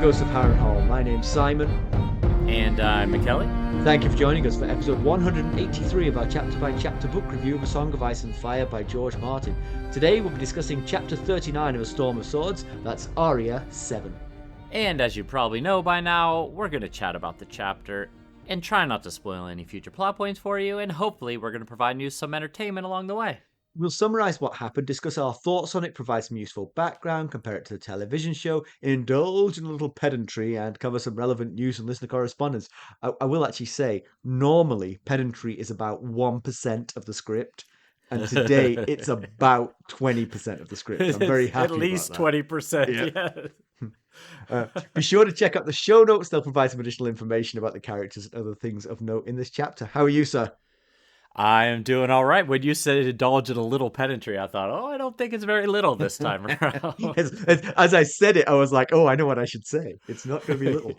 Ghosts of Harrenhal. My name's Simon. And I'm Mackelly. Thank you for joining us for episode 183 of our chapter-by-chapter book review of A Song of Ice and Fire by George Martin. Today we'll be discussing chapter 39 of A Storm of Swords. That's Arya 7. And as you probably know by now, we're going to chat about the chapter and try not to spoil any future plot points for you, and hopefully we're going to provide you some entertainment along the way. We'll summarise what happened, discuss our thoughts on it, provide some useful background, compare it to the television show, indulge in a little pedantry, and cover some relevant news and listener correspondence. I will actually say, normally, pedantry is about 1% of the script, and today it's about 20% of the script. I'm very happy about that. At least 20%, yeah. Be sure to check out the show notes. They'll provide some additional information about the characters and other things of note in this chapter. How are you, sir? I am doing all right. When you said indulge in a little pedantry, I thought, I don't think it's very little this time around. As I said it, I was like, I know what I should say. It's not going to be little.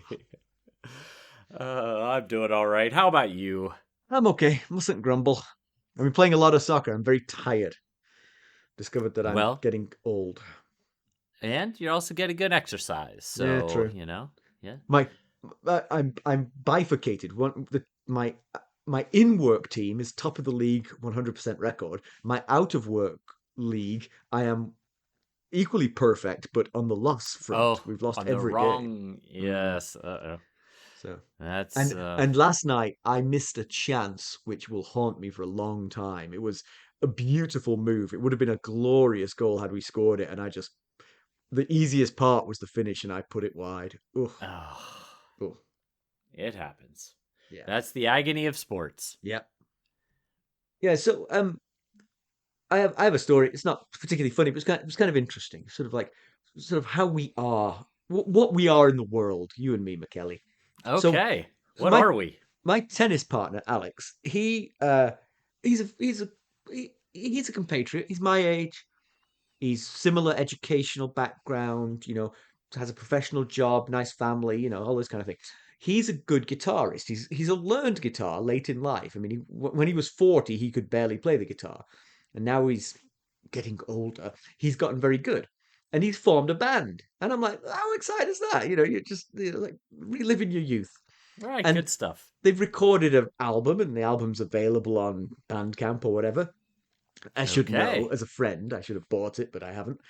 I'm doing all right. How about you? I'm okay. Mustn't grumble. I've been playing a lot of soccer. I'm very tired. Discovered that I'm getting old. And you're also getting good exercise. So, yeah, true. I'm bifurcated. My in-work team is top of the league, 100% record. My out-of-work league, I am equally perfect, but on the loss front. We've lost every game. Yes. So that's and last night I missed a chance which will haunt me for a long time. It was a beautiful move. It would have been a glorious goal had we scored it, and the easiest part was the finish, and I put it wide. It happens. Yeah. That's the agony of sports. Yeah. Yeah, so I have a story. It's not particularly funny, but it was kind of interesting. Sort of how we are, what we are in the world, you and me, Mackelly. Okay. So what are we? My tennis partner, Alex, he's a compatriot. He's my age. He's similar educational background, has a professional job, nice family, all this kind of thing. He's a good guitarist. He's learned guitar late in life. I mean, when he was 40, he could barely play the guitar. And now he's getting older. He's gotten very good. And he's formed a band. And I'm like, how exciting is that? You're just like reliving your youth. All right, and good stuff. They've recorded an album, and the album's available on Bandcamp or whatever. I should know, as a friend. I should have bought it, but I haven't.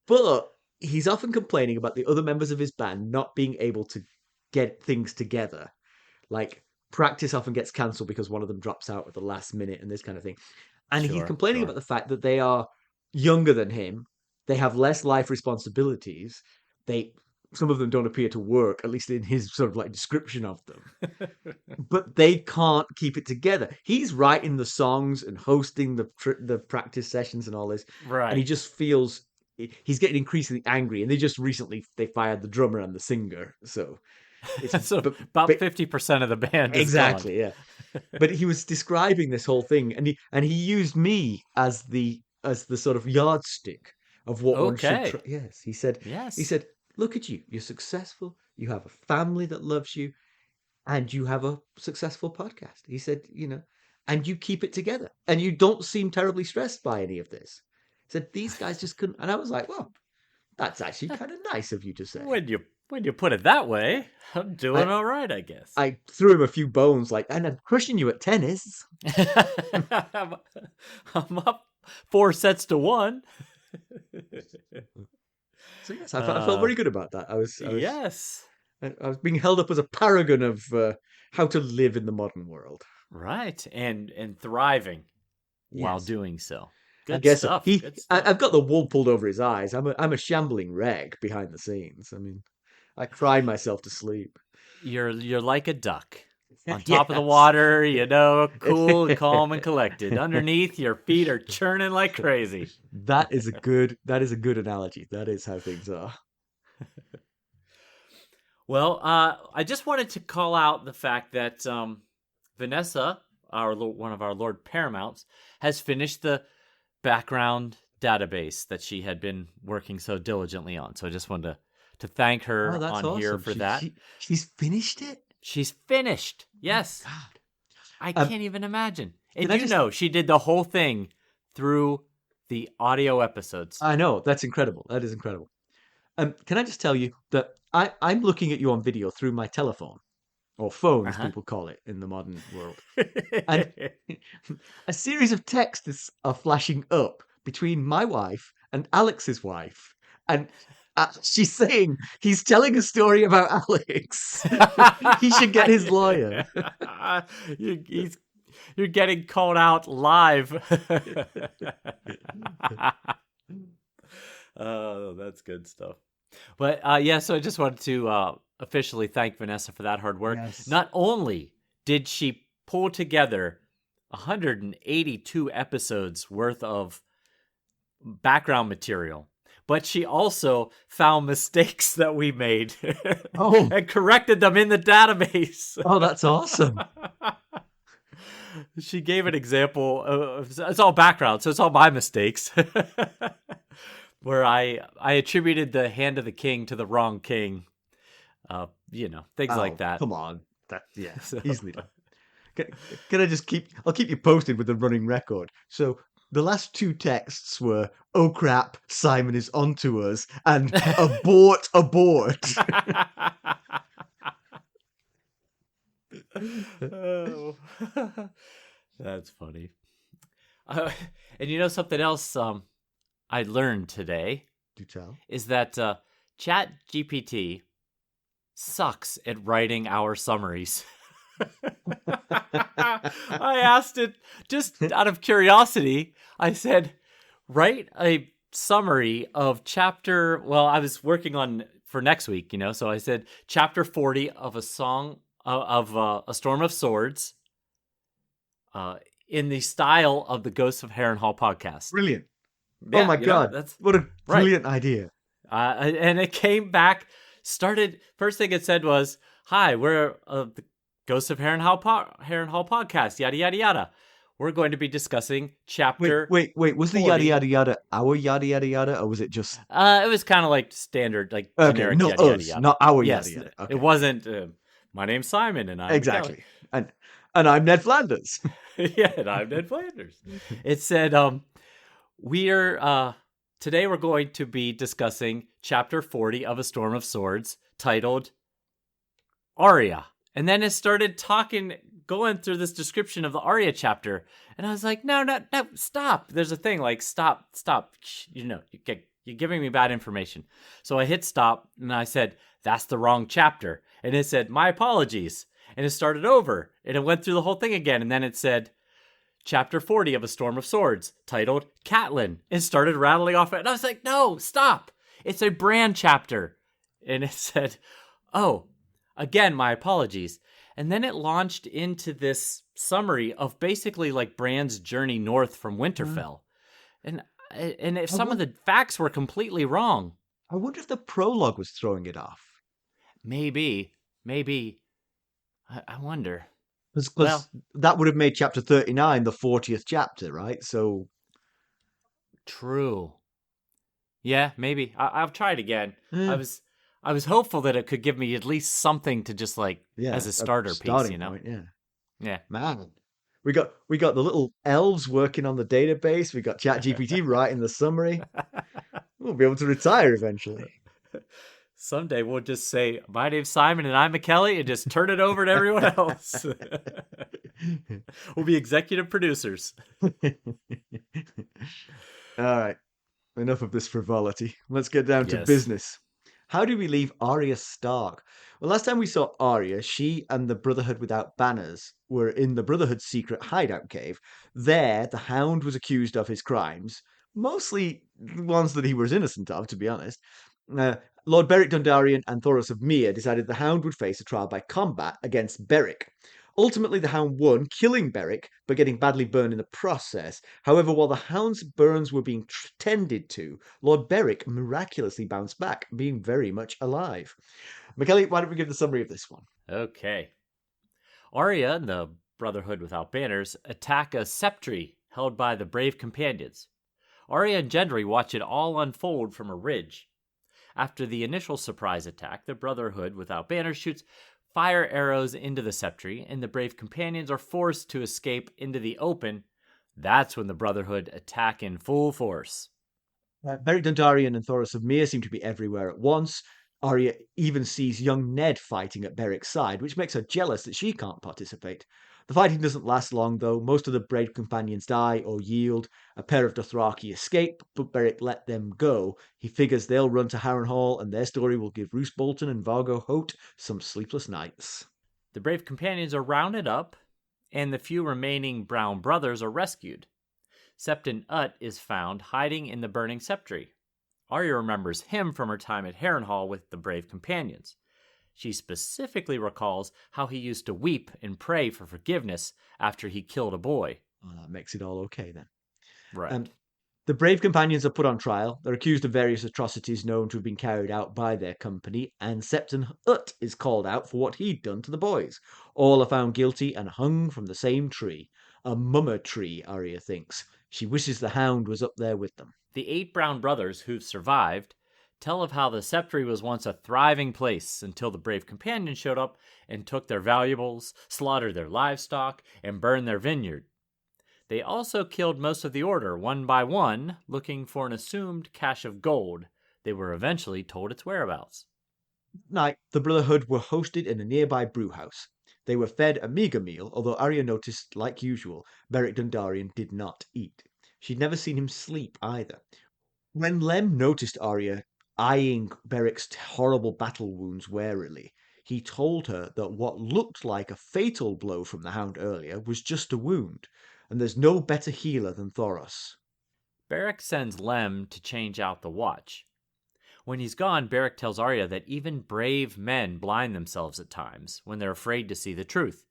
But he's often complaining about the other members of his band not being able to get things together. Like, practice often gets cancelled because one of them drops out at the last minute and this kind of thing. And he's complaining about the fact that they are younger than him. They have less life responsibilities. Some of them don't appear to work, at least in his sort of like description of them. But they can't keep it together. He's writing the songs and hosting the practice sessions and all this. Right. And he just feels he's getting increasingly angry. And they fired the drummer and the singer. So it's about 50% of the band is exactly gone. Yeah. But he was describing this whole thing, and he used me as the sort of yardstick of what one should yes. He said, look at you, you're successful, you have a family that loves you, and you have a successful podcast. He said, and you keep it together, and you don't seem terribly stressed by any of this. He said, these guys just couldn't. And I was like, well, that's actually kind of nice of you to say. When you put it that way, I'm doing all right, I guess. I threw him a few bones, and I'm crushing you at tennis. I'm up 4-1. So yes, I felt very good about that. I was being held up as a paragon of how to live in the modern world. Right, and thriving while doing so. Good stuff. I've got the wool pulled over his eyes. I'm a shambling wreck behind the scenes. I mean, I cry myself to sleep. You're like a duck on top of the water, cool, calm, and collected. Underneath, your feet are churning like crazy. That is a good analogy. That is how things are. Well, I just wanted to call out the fact that Vanessa, one of our Lord Paramounts, has finished the background database that she had been working so diligently on. So I just wanted to thank her on awesome. Here for that. She's finished it? She's finished. Yes. Oh, God. I can't even imagine. And she did the whole thing through the audio episodes. I know. That's incredible. That is incredible. Can I just tell you that I'm looking at you on video through my telephone, or phone, as Uh-huh. people call it in the modern world. And a series of texts are flashing up between my wife and Alex's wife. And she's saying he's telling a story about Alex. He should get his lawyer. You're getting called out live. Oh, that's good stuff. But so I just wanted to officially thank Vanessa for that hard work. Yes. Not only did she pull together 182 episodes worth of background material, but she also found mistakes that we made and corrected them in the database. Oh, that's awesome. She gave an example. It's all background, so it's all my mistakes. Where I attributed the Hand of the King to the wrong king. Things like that. Come on. Easily done. Can I just I'll keep you posted with the running record. So the last 2 texts were, "Oh crap, Simon is onto us," and "abort, abort." Oh. That's funny. And you know something else I learned today? Do tell. Is that Chat GPT sucks at writing our summaries. I asked it just out of curiosity. I said, write a summary of chapter. Well, I was working on for next week, so I said chapter 40 of a song of A Storm of Swords in the style of the Ghosts of Harrenhal podcast. Brilliant. Yeah, oh my God. What a brilliant idea. And it came back, first thing it said was, "Hi, we're the Ghosts of Harrenhal podcast, yada, yada, yada. We're going to be discussing chapter..." Wait. Was 40. the yada, yada, yada our yada, yada, yada, or was it just... It was kind of like standard, like generic not yada, us, yada, yada. not our Yes, yada, yada. Okay. It wasn't, "My name's Simon, and I'm..." Exactly. And I'm Ned Flanders. Yeah, and I'm Ned Flanders. It said, today we're going to be discussing chapter 40 of A Storm of Swords, titled Arya. And then it started going through this description of the Arya chapter. And I was like, no, stop. There's a thing like, stop. You're giving me bad information. So I hit stop and I said, "That's the wrong chapter." And it said, "My apologies." And it started over and it went through the whole thing again. And then it said, chapter 40 of A Storm of Swords, titled Catelyn, and started rattling off it. And I was like, no, stop. It's a Bran chapter. And it said, "Oh, again, my apologies." And then it launched into this summary of basically like Bran's journey north from Winterfell. And if some of the facts were completely wrong. I wonder if the prologue was throwing it off. Maybe. I wonder. Because that would have made chapter 39 the 40th chapter, right? So... True. Yeah, maybe. I'll try it again. I was hopeful that it could give me at least something to just as a starter piece, Point, yeah. Yeah. Man. We got the little elves working on the database. We got ChatGPT writing the summary. We'll be able to retire eventually. Someday we'll just say, "My name's Simon and I'm Mackelly," and just turn it over to everyone else. We'll be executive producers. All right. Enough of this frivolity. Let's get down to business. How do we leave Arya Stark? Well, last time we saw Arya, she and the Brotherhood Without Banners were in the Brotherhood's secret hideout cave. There, the Hound was accused of his crimes, mostly ones that he was innocent of, to be honest. Lord Beric Dondarion and Thoros of Mere decided the Hound would face a trial by combat against Beric. Ultimately, the Hound won, killing Beric, but getting badly burned in the process. However, while the Hound's burns were being tended to, Lord Beric miraculously bounced back, being very much alive. Mackelly, why don't we give the summary of this one? Okay. Arya and the Brotherhood Without Banners attack a sceptry held by the brave companions. Arya and Gendry watch it all unfold from a ridge. After the initial surprise attack, the Brotherhood Without Banners shoots fire arrows into the sceptry, and the brave companions are forced to escape into the open. That's when the Brotherhood attack in full force. Beric Dondarion and Thoros of Myr seem to be everywhere at once. Arya even sees young Ned fighting at Beric's side, which makes her jealous that she can't participate. The fighting doesn't last long, though. Most of the brave companions die or yield. A pair of Dothraki escape, but Beric let them go. He figures they'll run to Harrenhal, and their story will give Roose Bolton and Vargo Hoat some sleepless nights. The brave companions are rounded up, and the few remaining Brown brothers are rescued. Septon Utt is found hiding in the burning septry. Arya remembers him from her time at Harrenhal with the brave companions. She specifically recalls how he used to weep and pray for forgiveness after he killed a boy. Well, that makes it all okay then. Right. The brave companions are put on trial. They're accused of various atrocities known to have been carried out by their company, and Septon Utt is called out for what he'd done to the boys. All are found guilty and hung from the same tree. A mummer tree, Arya thinks. She wishes the Hound was up there with them. The 8 Brown brothers who've survived tell of how the Septry was once a thriving place until the brave companions showed up and took their valuables, slaughtered their livestock, and burned their vineyard. They also killed most of the Order, one by one, looking for an assumed cache of gold. They were eventually told its whereabouts. Night, the Brotherhood were hosted in a nearby brewhouse. They were fed a meagre meal, although Arya noticed, like usual, Beric Dondarion did not eat. She'd never seen him sleep either. When Lem noticed Arya eyeing Beric's horrible battle wounds warily, he told her that what looked like a fatal blow from the Hound earlier was just a wound, and there's no better healer than Thoros. Beric sends Lem to change out the watch. When he's gone, Beric tells Arya that even brave men blind themselves at times when they're afraid to see the truth.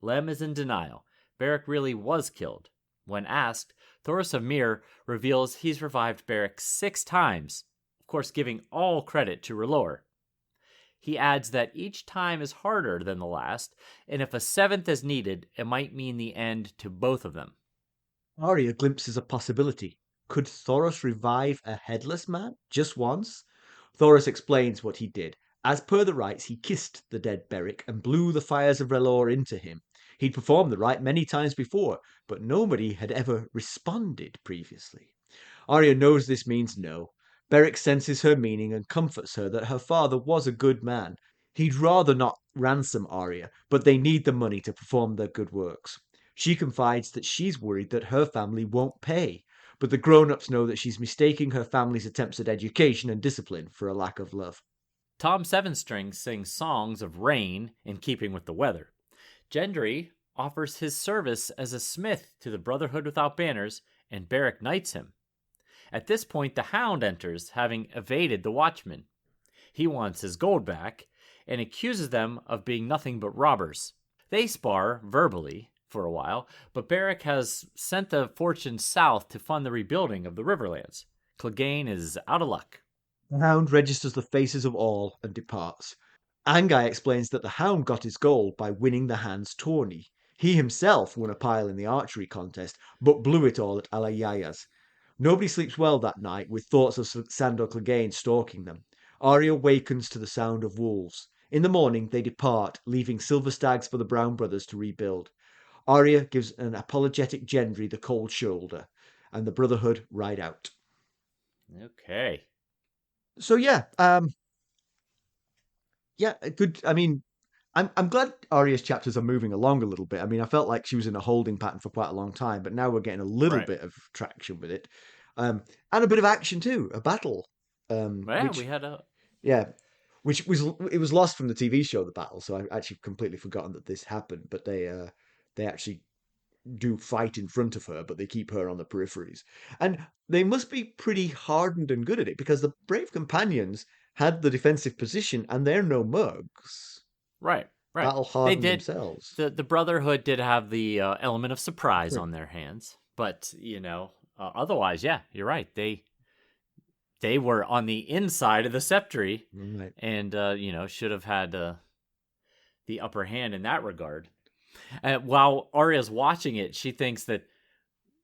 Lem is in denial. Beric really was killed. When asked, Thoros of Myr reveals he's revived Beric 6 times, of course giving all credit to R'hllor. He adds that each time is harder than the last, and if a 7th is needed, it might mean the end to both of them. Arya glimpses a possibility. Could Thoros revive a headless man just once? Thoros explains what he did. As per the rites, he kissed the dead Beric and blew the fires of R'hllor into him. He'd performed the rite many times before, but nobody had ever responded previously. Arya knows this means no. Beric senses her meaning and comforts her that her father was a good man. He'd rather not ransom Arya, but they need the money to perform their good works. She confides that she's worried that her family won't pay, but the grown-ups know that she's mistaking her family's attempts at education and discipline for a lack of love. Tom Sevenstring sings songs of rain in keeping with the weather. Gendry offers his service as a smith to the Brotherhood Without Banners, and Beric knights him. At this point, the Hound enters, having evaded the Watchmen. He wants his gold back, and accuses them of being nothing but robbers. They spar verbally for a while, but Beric has sent the fortunes south to fund the rebuilding of the Riverlands. Clegane is out of luck. The Hound registers the faces of all and departs. Angai explains that the Hound got his gold by winning the Hand's tourney. He himself won a pile in the archery contest, but blew it all at Alayaya's. Nobody sleeps well that night, with thoughts of Sandor Clegane stalking them. Arya wakens to the sound of wolves. In the morning, they depart, leaving silver stags for the Brown brothers to rebuild. Arya gives an apologetic Gendry the cold shoulder, and the Brotherhood ride out. Okay. So good. I mean, I'm glad Arya's chapters are moving along a little bit. I mean, I felt like she was in a holding pattern for quite a long time, but now we're getting a little bit of traction with it, and a bit of action too, a battle. We had a which was lost from the TV show, the battle. So I actually completely forgotten that this happened, but they actually do fight in front of her, but they keep her on the peripheries, and they must be pretty hardened and good at it because the brave companions had the defensive position, and they're no mugs. Right. Battle hardened themselves. The Brotherhood did have the element of surprise on their hands, but otherwise, yeah, you're right. They were on the inside of the Septry, right, and should have had the upper hand in that regard. While Arya's watching it, she thinks that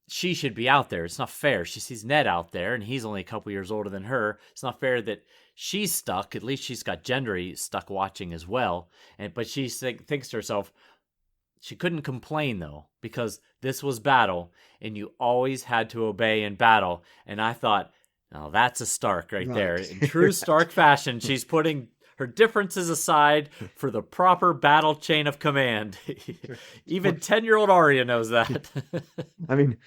she should be out there. It's not fair. She sees Ned out there, and he's only a couple years older than her. It's not fair that she's stuck. At least she's got Gendry stuck watching as well. But she thinks to herself, she couldn't complain, though, because this was battle, and you always had to obey in battle. And I thought, Now that's a Stark right there. Right. In true Stark fashion, she's putting her differences aside for the proper battle chain of command. Even 10-year-old Arya knows that. I mean,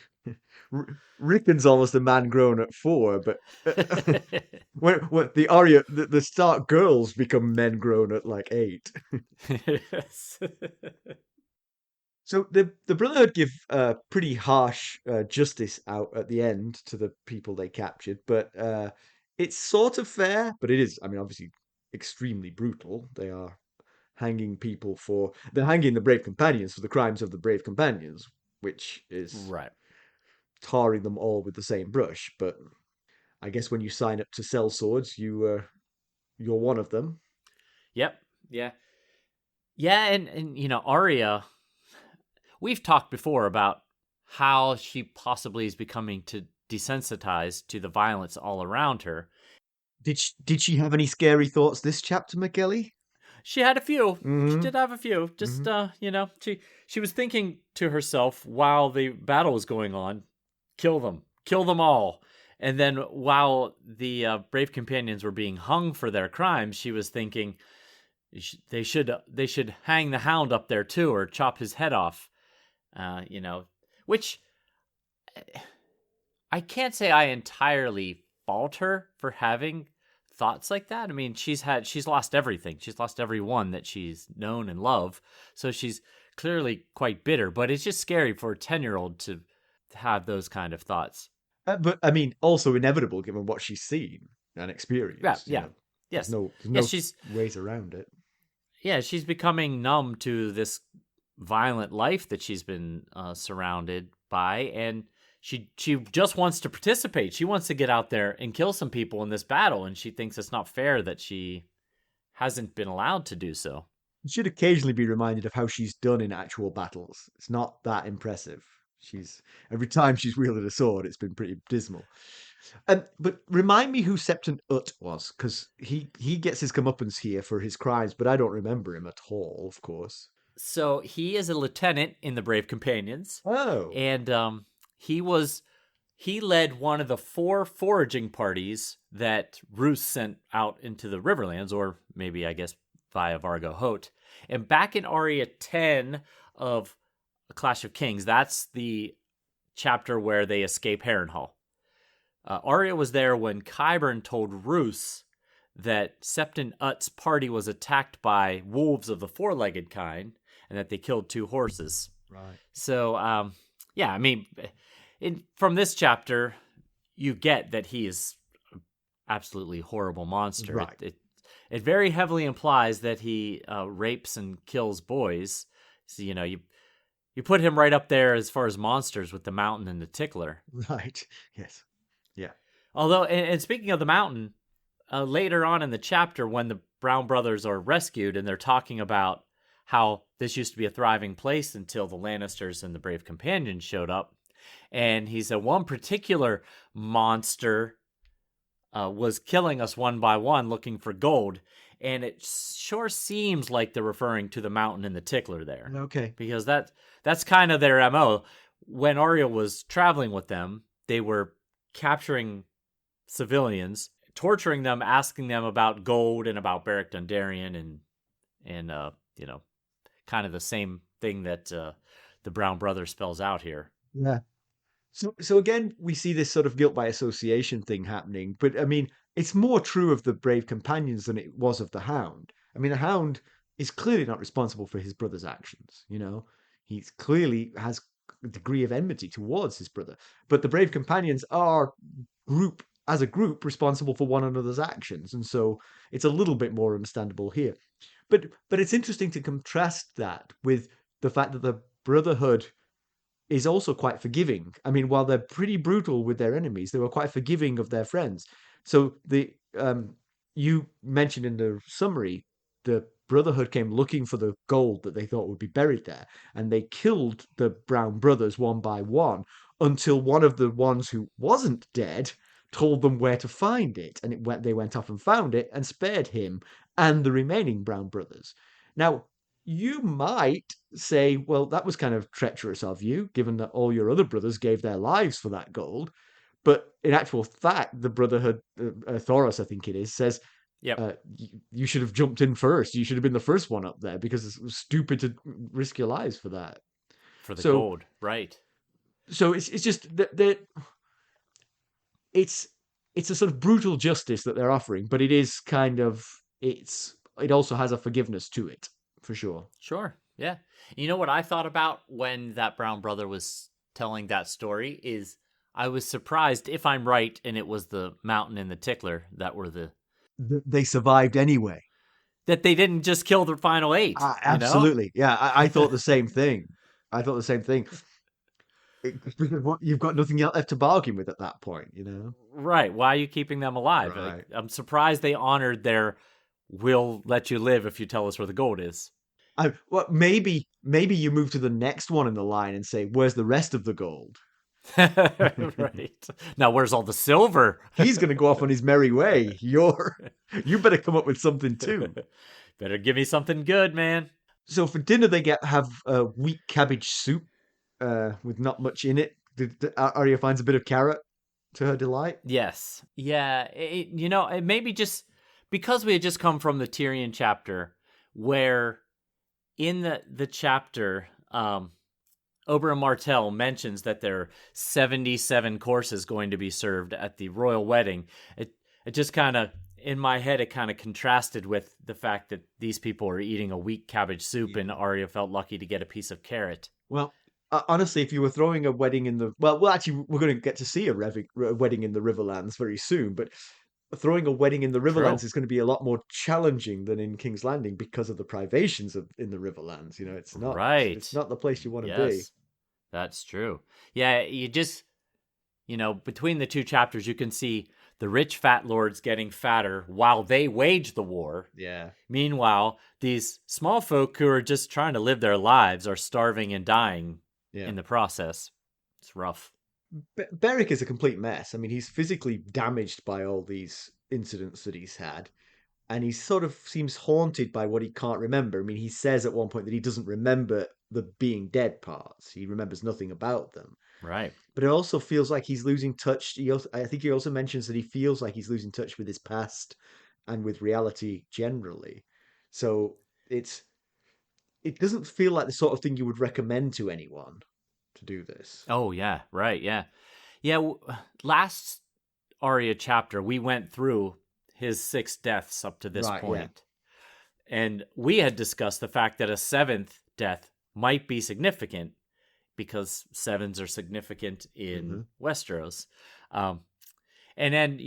Rickon's almost a man grown at 4, but when the Arya, the Stark girls become men grown at like 8. Yes. So the Brotherhood give pretty harsh justice out at the end to the people they captured, but it's sort of fair, but it is, I mean, obviously extremely brutal. They're hanging the Brave Companions for the crimes of the Brave Companions, which is Right. tarring them all with the same brush. But I guess when you sign up to sell swords, you're one of them. Yep. Yeah. Yeah, and Arya, we've talked before about how she possibly is becoming desensitized to the violence all around her. Did she have any scary thoughts this chapter, Mackelly? She had a few. She Mm-hmm. did have a few. Just Mm-hmm. she was thinking to herself while the battle was going on, kill them all. And then while the brave companions were being hung for their crimes, she was thinking they should hang the Hound up there too, or chop his head off. Which I can't say I entirely fault her for having thoughts like that. I mean, she's lost everything. She's lost everyone that she's known and loved. So she's clearly quite bitter, but it's just scary for a 10-year-old to have those kind of thoughts. But I mean, also inevitable given what she's seen and Yeah, experienced. yeah. Yes. There's Yes, no ways around it. she's becoming numb to this violent life that she's been surrounded by, and she just wants to participate. She wants to get out there and kill some people in this battle, and she thinks it's not fair that she hasn't been allowed to do so. You should occasionally be reminded of how she's done in actual battles. It's not that impressive. She's Every time she's wielded a sword, it's been pretty dismal. But remind me who Septon Utt was, because he gets his comeuppance here for his crimes, but I don't remember him at all, of course. So he is a lieutenant in the Brave Companions, Oh, and he led one of the 4 foraging parties that Roose sent out into the Riverlands, or maybe I guess via Vargo Hoat. And back in Arya 10 of A Clash of Kings, that's the chapter where they escape Harrenhal. Arya was there when Qyburn told Roose that Septon Utt's party was attacked by wolves of the 4-legged kind, and that they killed 2 horses. right. So, yeah, I mean, from this chapter, you get that he is an absolutely horrible monster. Right. It very heavily implies that he rapes and kills boys. So, you put him right up there as far as monsters with the Mountain and the Tickler. Right. Yes. Yeah. Although, and speaking of the Mountain, later on in the chapter, when the Brown brothers are rescued and they're talking about how this used to be a thriving place until the Lannisters and the Brave Companions showed up, and he said one particular monster was killing us one by one looking for gold, and it sure seems like they're referring to the Mountain and the Tickler there. Okay. Because that's kind of their MO. When Arya was traveling with them, they were capturing civilians, torturing them, asking them about gold and about Beric Dondarion, and kind of the same thing that the Brown brothers spells out here. Yeah. So again, we see this sort of guilt by association thing happening, but I mean, it's more true of the Brave Companions than it was of the Hound. I mean, the Hound is clearly not responsible for his brother's actions, He's clearly has a degree of enmity towards his brother, but the Brave Companions are as a group responsible for one another's actions, and so it's a little bit more understandable here. But it's interesting to contrast that with the fact that the Brotherhood is also quite forgiving. I mean, while they're pretty brutal with their enemies, they were quite forgiving of their friends. So you mentioned in the summary, the Brotherhood came looking for the gold that they thought would be buried there, and they killed the Brown brothers one by one until one of the ones who wasn't dead told them where to find it, and they went off and found it and spared him and the remaining Brown brothers. Now, you might say, well, that was kind of treacherous of you, given that all your other brothers gave their lives for that gold. But in actual fact, the Brotherhood, Thoros, I think it is, says, Yep. you should have jumped in first. You should have been the first one up there because it was stupid to risk your lives for that. For the So, gold, right? so it's just that it's a sort of brutal justice that they're offering, but it is kind of it also has a forgiveness to it for sure. Sure. Yeah. You know what I thought about when that brown brother was telling that story is I was surprised, if I'm right, and it was the mountain and the tickler that were They survived anyway. that they didn't just kill the final eight. Absolutely, yeah. I thought the same thing. I thought the same thing. Because you've got nothing left to bargain with at that point, you know. Right. Why are you keeping them alive? Right. Like, I'm surprised they honored their "we'll let you live if you tell us where the gold is." Well, maybe you move to the next one in the line and say, "Where's the rest of the gold?" Right. Now, where's all the silver? He's going to go off on his merry way. You better come up with something too. Better give me something good, man. So for dinner, they have wheat cabbage soup with not much in it. Arya finds a bit of carrot to her delight. Yes. Yeah. It maybe just because we had just come from the Tyrion chapter where in the chapter, Oberyn Martell mentions that there are 77 courses going to be served at the royal wedding. It just kind of, in my head, it kind of contrasted with the fact that these people are eating a wheat cabbage soup and Arya felt lucky to get a piece of carrot. Well, honestly, if you were throwing a wedding in the... Well, actually, we're going to get to see a wedding in the Riverlands very soon, but throwing a wedding in the Riverlands True. is going to be a lot more challenging than in King's Landing because of the privations in the Riverlands. You know, it's not Right. It's not the place you want to Yes, be. that's true. Yeah, you just, between the two chapters, you can see the rich fat lords getting fatter while they wage the war. Yeah. Meanwhile, these small folk who are just trying to live their lives are starving and dying in the process. It's rough. Beric is a complete mess. I mean, he's physically damaged by all these incidents that he's had, and he sort of seems haunted by what he can't remember. I mean, he says at one point that he doesn't remember the being dead parts. He remembers nothing about them. Right. But it also feels like he's losing touch. I think he also mentions that he feels like he's losing touch with his past and with reality generally. So it doesn't feel like the sort of thing you would recommend to anyone to do this. Oh, yeah. Right. Yeah. Yeah. Last Arya chapter, we went through his 6 deaths up to this point. Yeah. And we had discussed the fact that a 7th death might be significant because 7s are significant in Westeros. And then,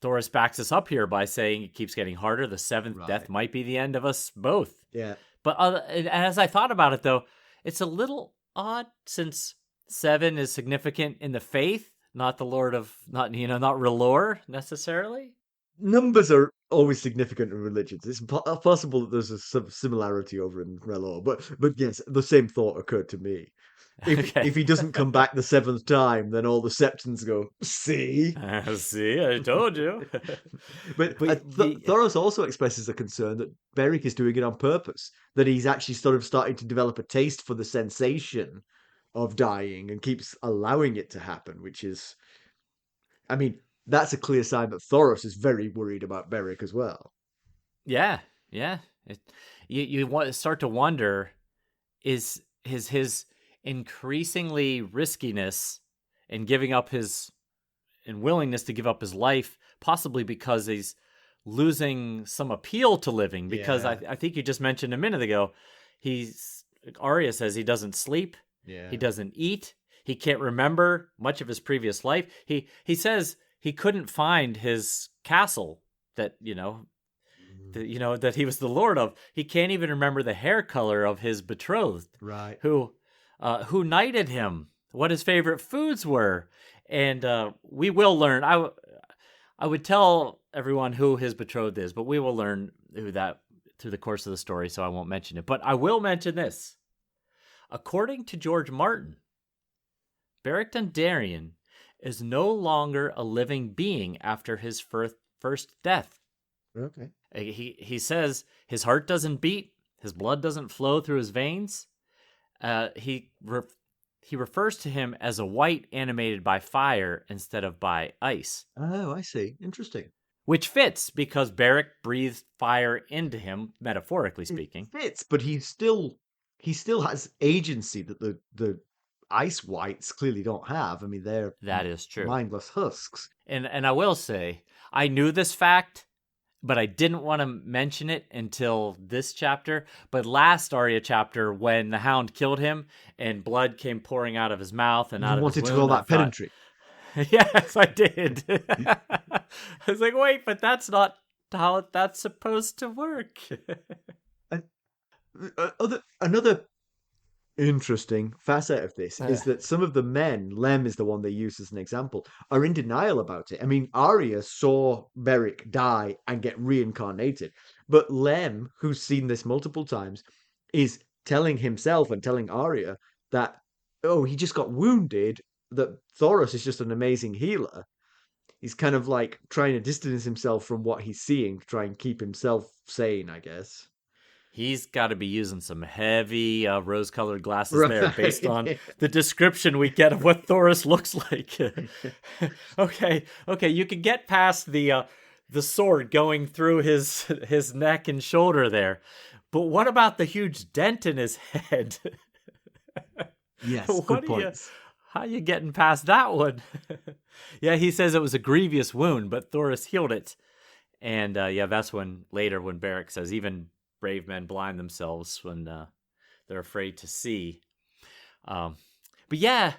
Thoros backs us up here by saying it keeps getting harder. The 7th death might be the end of us both. Yeah. But as I thought about it, though, it's a little odd since 7 is significant in the faith, not the Lord of, not R'hllor necessarily. Numbers are always significant in religions. It's possible that there's some similarity over in R'hllor, but yes, the same thought occurred to me. If he doesn't come back the 7th time, then all the Septons go, see? See, I told you. but Thoros also expresses a concern that Beric is doing it on purpose, that he's actually sort of starting to develop a taste for the sensation of dying and keeps allowing it to happen, which is, I mean, that's a clear sign that Thoros is very worried about Beric as well. Yeah. You start to wonder, is his increasingly riskiness and giving up and willingness to give up his life, possibly because he's losing some appeal to living. Because I think you just mentioned a minute ago, Arya says he doesn't sleep, he doesn't eat, he can't remember much of his previous life. He says he couldn't find his castle that that he was the lord of. He can't even remember the hair color of his betrothed, right? Who knighted him, what his favorite foods were, and we will learn. I would tell everyone who his betrothed is, but we will learn who that through the course of the story, so I won't mention it. But I will mention this. According to George Martin, Beric Dondarion is no longer a living being after his first death. Okay. He says his heart doesn't beat, his blood doesn't flow through his veins. He he refers to him as a white animated by fire instead of by ice. Oh, I see. Interesting. Which fits because Beric breathed fire into him, metaphorically speaking. It fits, but he still has agency that the ice whites clearly don't have. I mean, they're That is true. mindless husks. And I will say, I knew this fact, but I didn't want to mention it until this chapter. But last Arya chapter, when the Hound killed him and blood came pouring out of his mouth and out of his wound, wanted to call that pedantry. Yes, I did. I was like, wait, but that's not how that's supposed to work. Another interesting facet of this is that some of the men, Lem is the one they use as an example, are in denial about it. I mean, Arya saw Beric die and get reincarnated, but Lem, who's seen this multiple times, is telling himself and telling Arya that, oh, he just got wounded, that Thoros is just an amazing healer. He's kind of like trying to distance himself from what he's seeing to try and keep himself sane, I guess. He's got to be using some heavy rose-colored glasses there based on the description we get of what Thoros looks like. Okay, you can get past the sword going through his neck and shoulder there. But what about the huge dent in his head? Yes, good points. How are you getting past that one? Yeah, he says it was a grievous wound, but Thoros healed it. And that's when Beric says even brave men blind themselves when they're afraid to see. But yeah,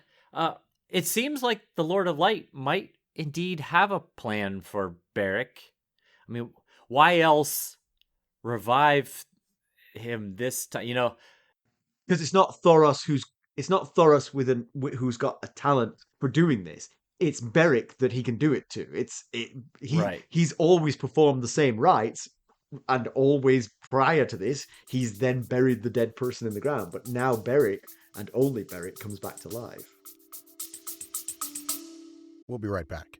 it seems like the Lord of Light might indeed have a plan for Beric. I mean, why else revive him this time? You know, because it's not Thoros who's got a talent for doing this. It's Beric that he can do it to. He's always performed the same rites. And always prior to this, he's then buried the dead person in the ground. But now Beric, and only Beric, comes back to life. We'll be right back.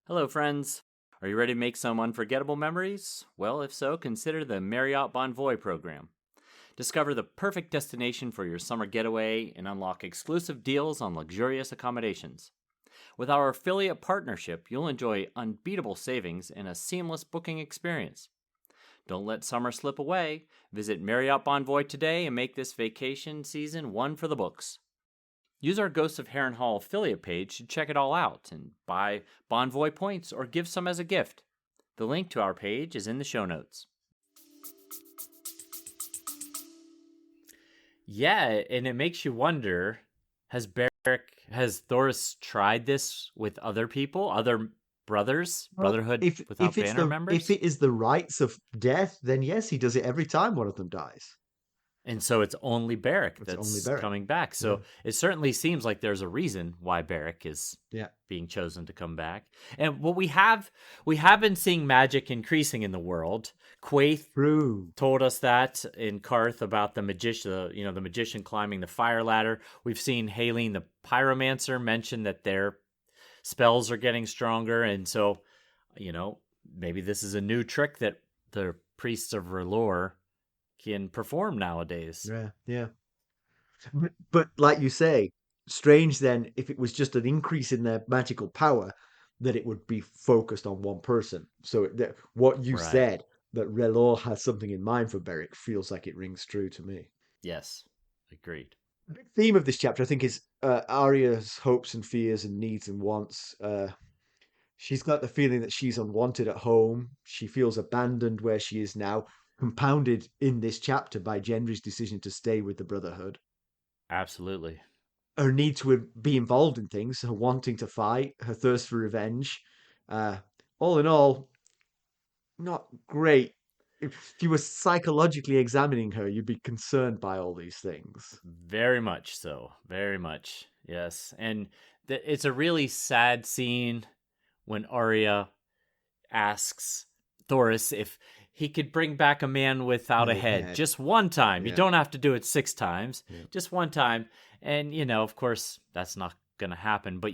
Hello, friends. Are you ready to make some unforgettable memories? Well, if so, consider the Marriott Bonvoy program. Discover the perfect destination for your summer getaway and unlock exclusive deals on luxurious accommodations. With our affiliate partnership, you'll enjoy unbeatable savings and a seamless booking experience. Don't let summer slip away. Visit Marriott Bonvoy today and make this vacation season one for the books. Use our Ghosts of Harrenhal affiliate page to check it all out and buy Bonvoy points or give some as a gift. The link to our page is in the show notes. Yeah, and it makes you wonder, has Thoros tried this with other people, other brothers, Brotherhood Without Banners members? If it is the rites of death, then yes, he does it every time one of them dies. And so it's only Beric that's coming back. So it certainly seems like there's a reason why Beric is being chosen to come back. And what we have been seeing magic increasing in the world. Quaithe told us that in Karth about the magician climbing the fire ladder. We've seen Haleen the pyromancer mention that their spells are getting stronger. And so, maybe this is a new trick that the priests of R'hllor can perform nowadays. Yeah. But like you say, strange then if it was just an increase in their magical power that it would be focused on one person. So what you said, that R'hllor has something in mind for Beric, feels like it rings true to me. Yes, agreed. The big theme of this chapter, I think, is Arya's hopes and fears and needs and wants. She's got the feeling that she's unwanted at home. She feels abandoned where she is now, compounded in this chapter by Gendry's decision to stay with the Brotherhood. Absolutely. Her need to be involved in things, her wanting to fight, her thirst for revenge. All in all, not great. If you were psychologically examining her, you'd be concerned by all these things. Very much so. Very much. Yes. And it's a really sad scene when Arya asks Thoros if he could bring back a man without a head just one time. You don't have to do it 6 times, just one time. And, of course, that's not going to happen. But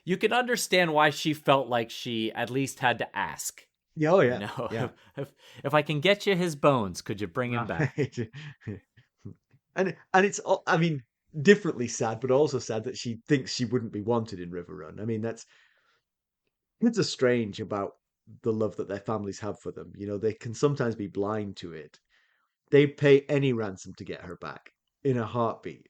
you can understand why she felt like she at least had to ask. Oh, yeah. If I can get you his bones, could you bring him back? And it's, I mean, differently sad, but also sad that she thinks she wouldn't be wanted in Riverrun. I mean, kids are strange about the love that their families have for them. You know, they can sometimes be blind to it. They'd pay any ransom to get her back in a heartbeat.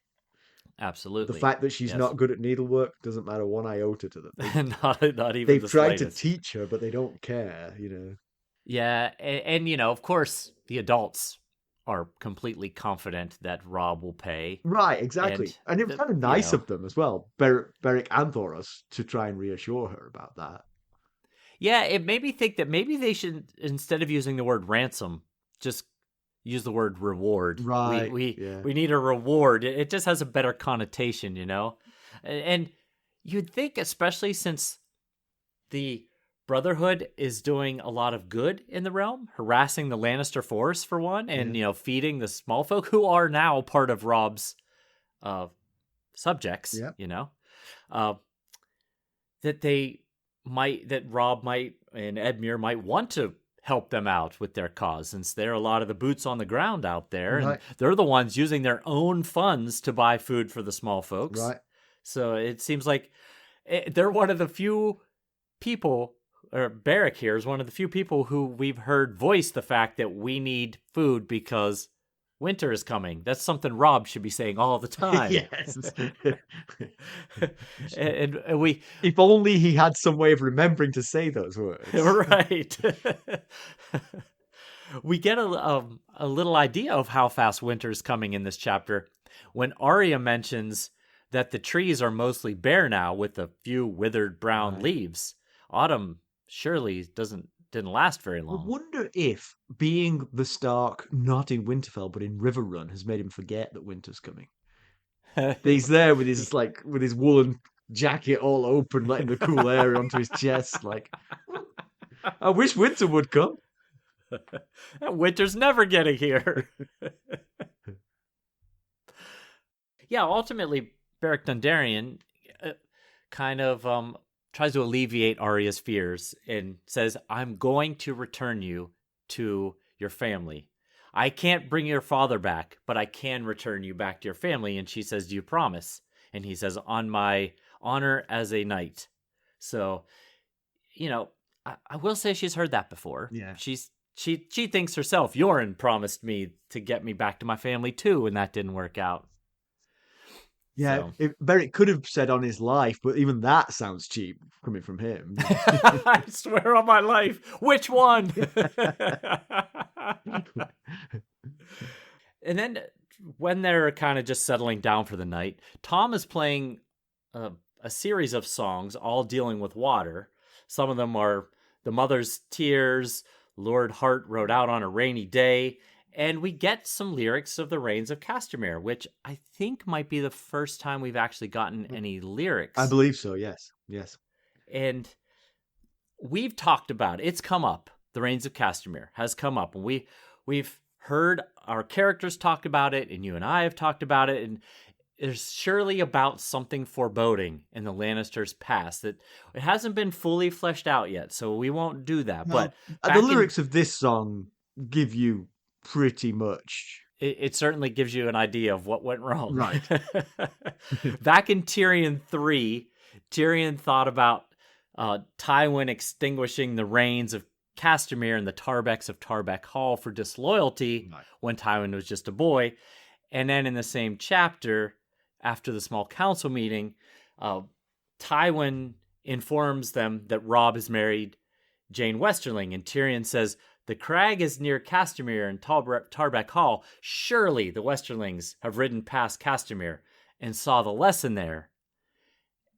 The Absolutely. fact that she's Yes. not good at needlework doesn't matter one iota to them. Not even They've the tried to slightest. teach her, but they don't care, you know. Yeah, and you know, of course, the adults are completely confident that Rob will pay, Right, and exactly. And it was kind of you nice know, of them as well, Beric and Thoros, to try and reassure her about that. yeah, it made me think that maybe they should, instead of using the word ransom, just use the word reward. We Right, we yeah. we need a reward. It just has a better connotation, you know, and you'd think, especially since the Brotherhood is doing a lot of good in the realm, harassing the Lannister force for one, and Yeah. feeding the small folk who are now part of Rob's uh, subjects. Yeah. Uh, that Rob might and Edmure might want to help them out with their cause, since they're a lot of the boots on the ground out there, and Right. they're the ones using their own funds to buy food for the small folks. Right. So it seems like they're one of the few people, or Beric here is one of the few people who we've heard voice the fact that we need food because winter is coming. That's something Rob should be saying all the time. Yes. and we, If only he had some way of remembering to say those words. right. We get a little idea of how fast winter's coming in this chapter when Arya mentions that the trees are mostly bare now with a few withered brown leaves. Autumn surely didn't last very long. I wonder if being the Stark not in Winterfell but in Riverrun has made him forget that winter's coming. He's there with his woolen jacket all open, letting the cool air onto his chest. Like, I wish winter would come. Winter's never getting here. Yeah, ultimately, Beric Dondarion kind of tries to alleviate Arya's fears and says, I'm going to return you to your family. I can't bring your father back, but I can return you back to your family. And she says, do you promise? And he says, on my honor as a knight. So, I will say she's heard that before. Yeah. She thinks herself, Yoren promised me to get me back to my family too, and that didn't work out. Yeah, Beric could have said on his life, but even that sounds cheap coming from him. I swear on my life. Which one? And then when they're kind of just settling down for the night, Tom is playing a series of songs, all dealing with water. Some of them are The Mother's Tears, Lord Hart Rode Out on a Rainy Day, and we get some lyrics of the Rains of Castamere, which I think might be the first time we've actually gotten any lyrics. I believe so, yes. Yes. And we've talked about it. It's come up. The Rains of Castamere has come up. And we've heard our characters talk about it, and you and I have talked about it, and there's surely about something foreboding in the Lannisters' past that it hasn't been fully fleshed out yet, so we won't do that. Well, But the lyrics of this song give you pretty much. It certainly gives you an idea of what went wrong. Right. Back in Tyrion 3, Tyrion thought about Tywin extinguishing the reigns of Castamere and the Tarbecks of Tarbeck Hall for disloyalty when Tywin was just a boy. And then in the same chapter, after the small council meeting, Tywin informs them that Robb has married Jane Westerling, and Tyrion says, the crag is near Castamere and Tarbeck Hall. Surely the Westerlings have ridden past Castamere and saw the lesson there.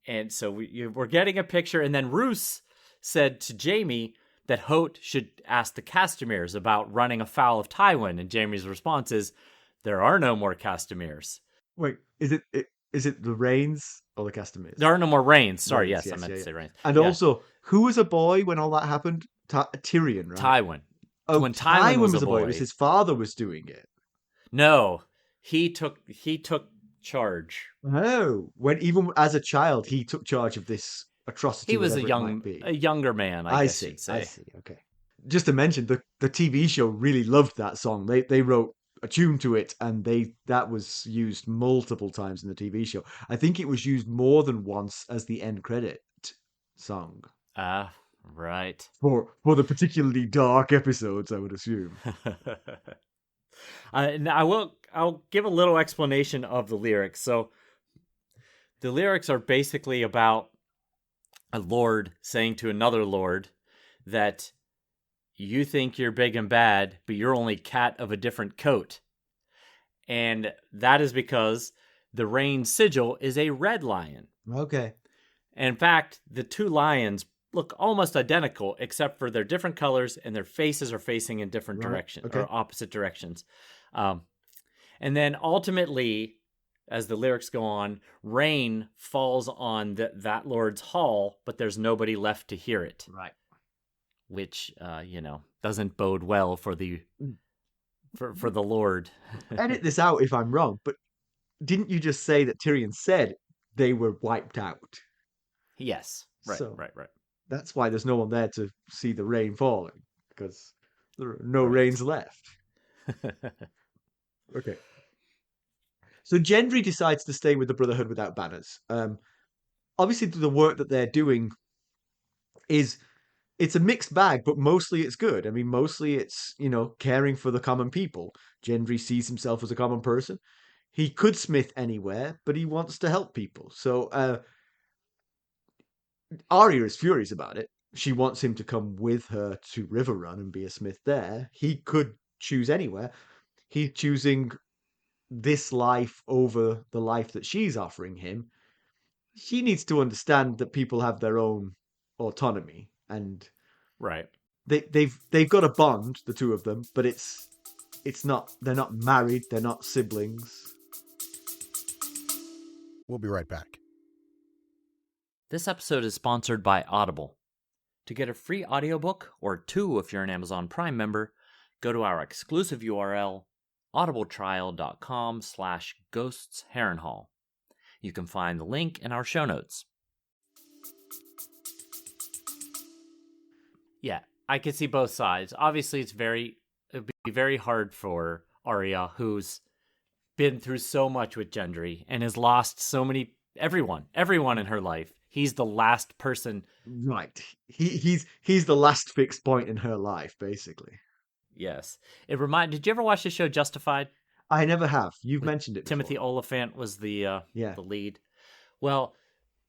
And so we're getting a picture. And then Roose said to Jaime that Hoat should ask the Castameres about running afoul of Tywin. And Jaime's response is, there are no more Castameres. Wait, is it the Rains or the Castameres? There are no more Rains. Sorry, Rains, yes, I meant to say Rains. And also, who was a boy when all that happened? Tyrion, right? Tywin. Oh, when Tywin was a boy. It was his father was doing it. No, he took charge. Oh, when even as a child, he took charge of this atrocity. He was a younger man. I guess you'd say. I see. Okay. Just to mention, the TV show really loved that song. They wrote attuned to it, and that was used multiple times in the TV show. I think it was used more than once as the end credit song. Ah, right. For the particularly dark episodes, I would assume. I'll give a little explanation of the lyrics. So the lyrics are basically about a lord saying to another lord that you think you're big and bad, but you're only cat of a different coat. And that is because the Rain sigil is a red lion. Okay. And in fact, the two lions look almost identical, except for their different colors and their faces are facing in different directions, or opposite directions. And then ultimately, as the lyrics go on, rain falls on that lord's hall, but there's nobody left to hear it. Right. Which, doesn't bode well for the Lord. Edit this out if I'm wrong, but didn't you just say that Tyrion said they were wiped out? Yes. Right, so right. That's why there's no one there to see the rain falling, because there are no rains left. Okay. So Gendry decides to stay with the Brotherhood Without Banners. Obviously, the work that they're doing it's a mixed bag, but mostly it's good. I mean, mostly it's, caring for the common people. Gendry sees himself as a common person. He could smith anywhere, but he wants to help people. So Arya is furious about it. She wants him to come with her to Riverrun and be a smith there. He could choose anywhere. He's choosing this life over the life that she's offering him. She needs to understand that people have their own autonomy, and right. They've got a bond, the two of them, but it's not, they're not married, they're not siblings. We'll be right back. This episode is sponsored by Audible. To get a free audiobook, or 2 if you're an Amazon Prime member, go to our exclusive URL, audibletrial.com/ghostsharrenhal. You can find the link in our show notes. Yeah, I can see both sides. Obviously, it'd be very hard for Arya, who's been through so much with Gendry and has lost everyone in her life. He's the last person. Right. He's the last fixed point in her life, basically. Yes. Did you ever watch the show Justified? I never have. You've mentioned it before. Timothy Oliphant was the lead. Well,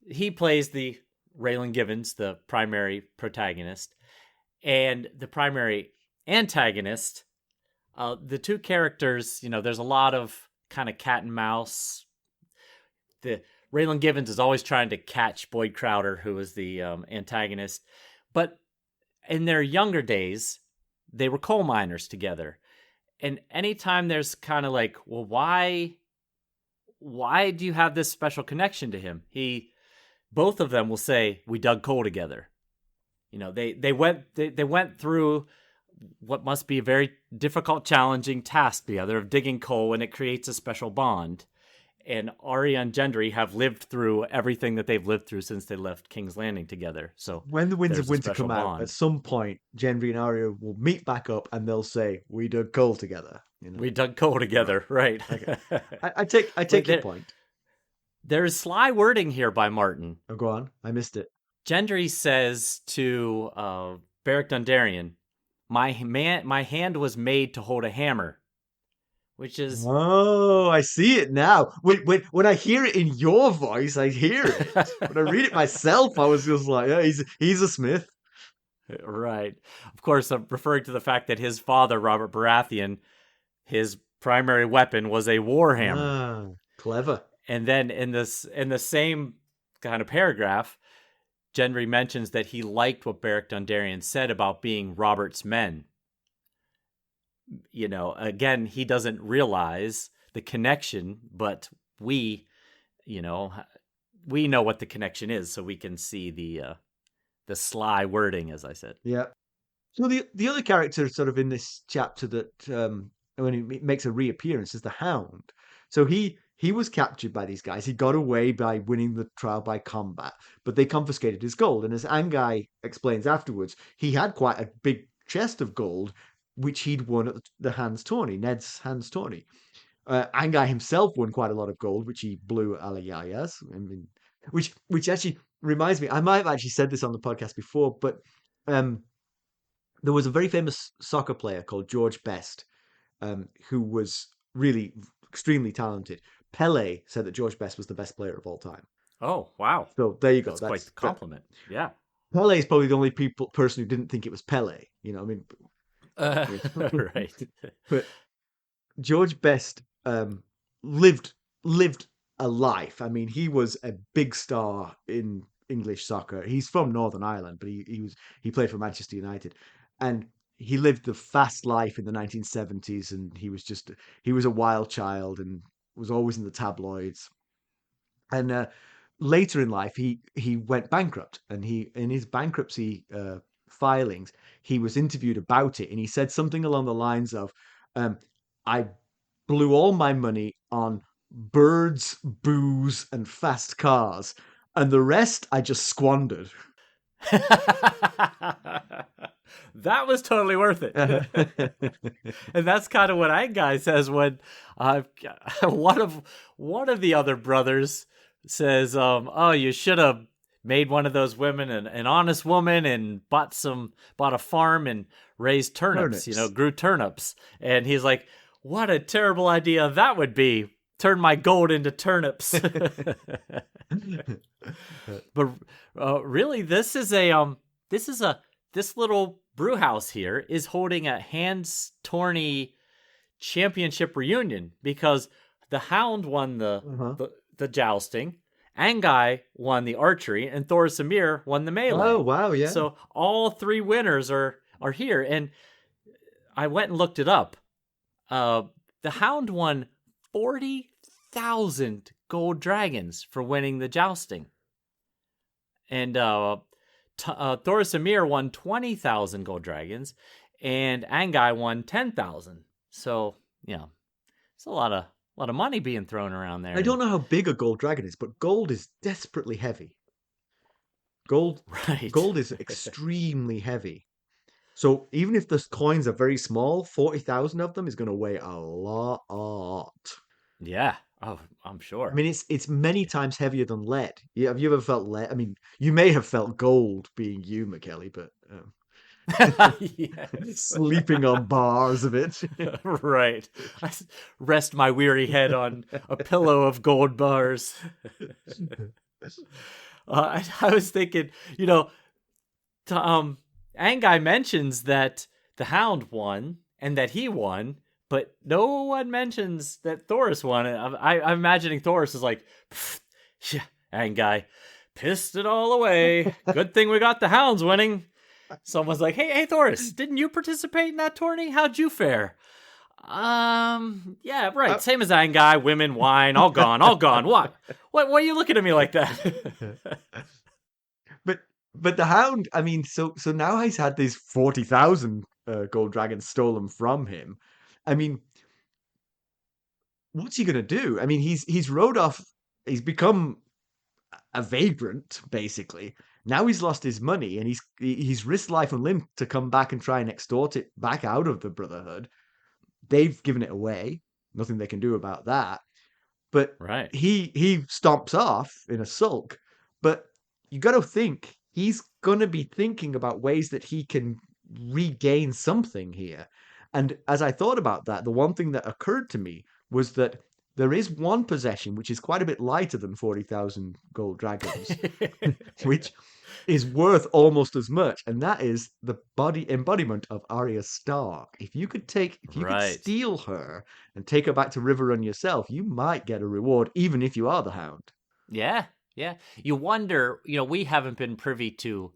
he plays the Raylan Givens, the primary protagonist, and the primary antagonist. The two characters, there's a lot of kind of cat and mouse. The Raylan Givens is always trying to catch Boyd Crowder, who is the antagonist. But in their younger days, they were coal miners together. And anytime there's kind of like, well, why do you have this special connection to him? Both of them will say, we dug coal together. They went through what must be a very difficult, challenging task together of digging coal, and it creates a special bond. And Arya and Gendry have lived through everything that they've lived through since they left King's Landing together. So when the Winds of Winter come out, at some point, Gendry and Arya will meet back up, and they'll say, "We dug coal together." We dug coal together, right? Okay. I take your point. There's sly wording here by Martin. Oh, go on. I missed it. Gendry says to Beric Dondarion, "My hand was made to hold a hammer." Which is... Oh, I see it now. When I hear it in your voice, I hear it. When I read it myself, I was just like, yeah, he's a smith. Right. Of course, I'm referring to the fact that his father, Robert Baratheon, his primary weapon was a warhammer. Ah, clever. And then in the same kind of paragraph, Gendry mentions that he liked what Beric Dondarrion said about being Robert's men. Again, he doesn't realize the connection, but we know what the connection is, so we can see the sly wording, as I said. Yeah. So the other character sort of in this chapter that when he makes a reappearance is the Hound. So he was captured by these guys. He got away by winning the trial by combat, but they confiscated his gold. And as Angai explains afterwards, he had quite a big chest of gold. which he'd won at the Hands tourney, Ned's Hands tourney. Angai himself won quite a lot of gold, which he blew at Alayayas. I mean, which actually reminds me, I might have actually said this on the podcast before, but there was a very famous soccer player called George Best, who was really extremely talented. Pele said that George Best was the best player of all time. Oh, wow. So there you go. That's quite the compliment. Yeah. Pele is probably the only person who didn't think it was Pele. You know, I mean, right. But George Best lived a life. I mean, he was a big star in English soccer. He's from Northern Ireland, but he played for Manchester United, and he lived the fast life in the 1970s. And he was a wild child and was always in the tabloids. And later in life, he went bankrupt, and in his bankruptcy filings, he was interviewed about it, and he said something along the lines of, "I blew all my money on birds, booze, and fast cars, and the rest I just squandered." That was totally worth it. And that's kind of what Angai says when one of the other brothers says, "Oh, you should have made one of those women an honest woman and bought a farm and raised turnips. Grew turnips." And he's like, "What a terrible idea that would be. Turn my gold into turnips." But really, this little brew house here is holding a Hands tourney championship reunion, because the Hound won the jousting, Angai won the archery, and Thoros won the melee. Oh, wow, yeah. So all three winners are here. And I went and looked it up. The Hound won 40,000 gold dragons for winning the jousting. And Thoros won 20,000 gold dragons, and Angai won 10,000. So, it's a lot of money being thrown around there. I don't know how big a gold dragon is, but gold is desperately heavy. Gold is extremely heavy. So even if the coins are very small, 40,000 of them is going to weigh a lot. Yeah. Oh, I'm sure. I mean, it's many times heavier than lead. Have you ever felt lead? I mean, you may have felt gold being you, Mackelly, but sleeping on bars of it. Right. I rest my weary head on a pillow of gold bars. I was thinking, Angai mentions that the Hound won and that he won, but no one mentions that Thoros won. I'm imagining Thoros is like, "Yeah, Angai pissed it all away. Good thing we got the Hounds winning." Someone's like, hey, Thoros, didn't you participate in that tourney? How'd you fare? Yeah, right. Same as Angai, women, wine, all gone. What? Why are you looking at me like that? But the Hound, I mean, so now he's had these 40,000 gold dragons stolen from him. I mean, what's he gonna do? I mean, he's rode off. He's become a vagrant, basically. Now he's lost his money, and he's risked life and limb to come back and try and extort it back out of the Brotherhood. They've given it away. Nothing they can do about that. But right. he stomps off in a sulk. But you got to think he's going to be thinking about ways that he can regain something here. And as I thought about that, the one thing that occurred to me was that there is one possession which is quite a bit lighter than 40,000 gold dragons, which is worth almost as much, and that is the body embodiment of Arya Stark. If you could steal her and take her back to Riverrun yourself, you might get a reward, even if you are the Hound. Yeah. You wonder, we haven't been privy to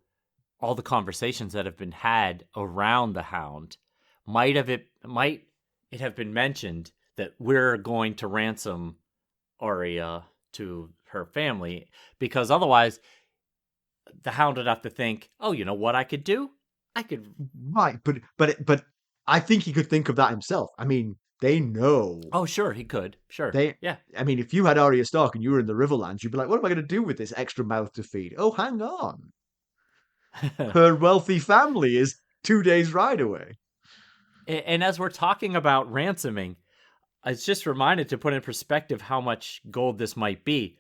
all the conversations that have been had around the Hound. Might it have been mentioned that we're going to ransom Arya to her family, because otherwise the Hound would have to think, oh, you know what I could do? Right, but I think he could think of that himself. I mean, they know. Oh, sure, he could. Sure. Yeah. I mean, if you had Arya Stark and you were in the Riverlands, you'd be like, what am I going to do with this extra mouth to feed? Oh, hang on. Her wealthy family is 2 days' ride away. And as we're talking about ransoming, I was just reminded to put in perspective how much gold this might be.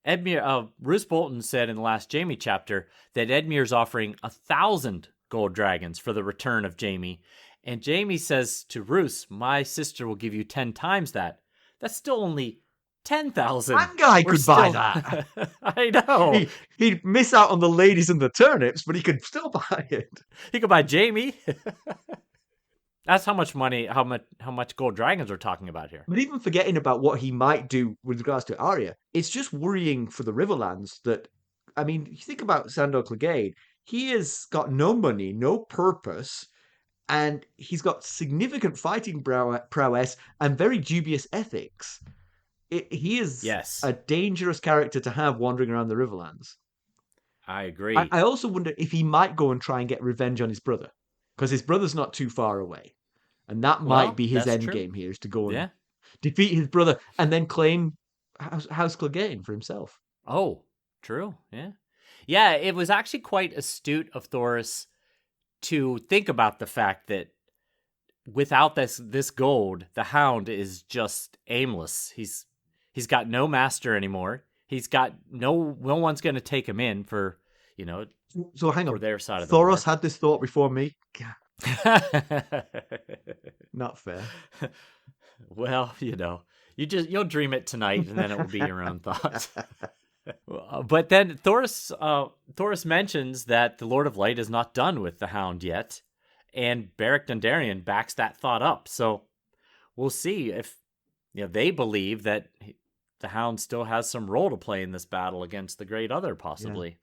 Roose Bolton said in the last Jaime chapter that Edmure's offering 1,000 gold dragons for the return of Jaime. And Jaime says to Roose, my sister will give you 10 times that. That's still only 10,000. That guy could buy that. I know. He'd miss out on the ladies and the turnips, but he could still buy it. He could buy Jaime. That's how much money, how much gold dragons we're talking about here. But even forgetting about what he might do with regards to Arya, it's just worrying for the Riverlands that, I mean, you think about Sandor Clegane, he has got no money, no purpose, and he's got significant fighting prowess and very dubious ethics. He is a dangerous character to have wandering around the Riverlands. I agree. I also wonder if he might go and try and get revenge on his brother, because his brother's not too far away. And that might be his end game here, is to go and defeat his brother and then claim House Clegane for himself. Oh, true. Yeah. Yeah, it was actually quite astute of Thoros to think about the fact that without this gold, the Hound is just aimless. He's got no master anymore. He's got no one's going to take him in for, So hang on. For their side of the Thoros had this thought before me. Not fair. Well, you'll dream it tonight, and then it will be your own thought. But then Thoros mentions that the Lord of Light is not done with the Hound yet, and Beric Dondarion backs that thought up. So we'll see if they believe that the Hound still has some role to play in this battle against the Great Other, possibly.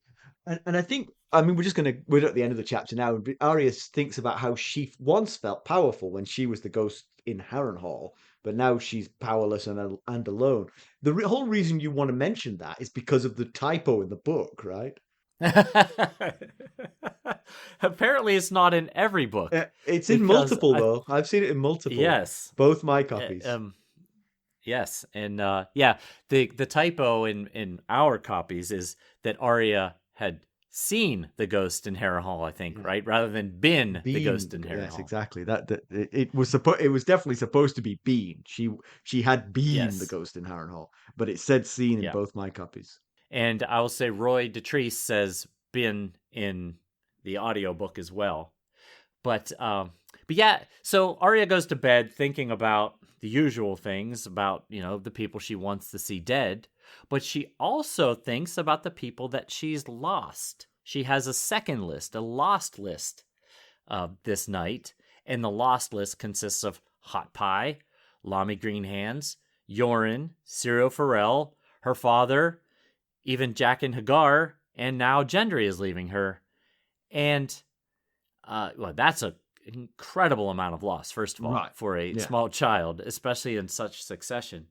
Yeah. And I think, we're at the end of the chapter now. Arya thinks about how she once felt powerful when she was the ghost in Harrenhal, but now she's powerless and alone. The whole reason you want to mention that is because of the typo in the book, right? Apparently it's not in every book. It's in multiple, though. I've seen it in multiple. Yes. Both my copies. Yes. And the typo in our copies is that Arya had seen the ghost in Harrenhal, I think, right? Rather than been the ghost in Harrenhal. Yes, exactly. It was definitely supposed to be been. She had been the ghost in Harrenhal, but it said seen in both my copies. And I will say Roy Detrice says been in the audiobook as well. But yeah, so Arya goes to bed thinking about the usual things about, the people she wants to see dead, but she also thinks about the people that she's lost. She has a second list, a lost list this night, and the lost list consists of Hot Pie, Lamy Greenhands, Yoren, Syrio Forel, her father, even Jack and Hagar, and now Gendry is leaving her. And that's an incredible amount of loss, first of all, for a small child, especially in such succession.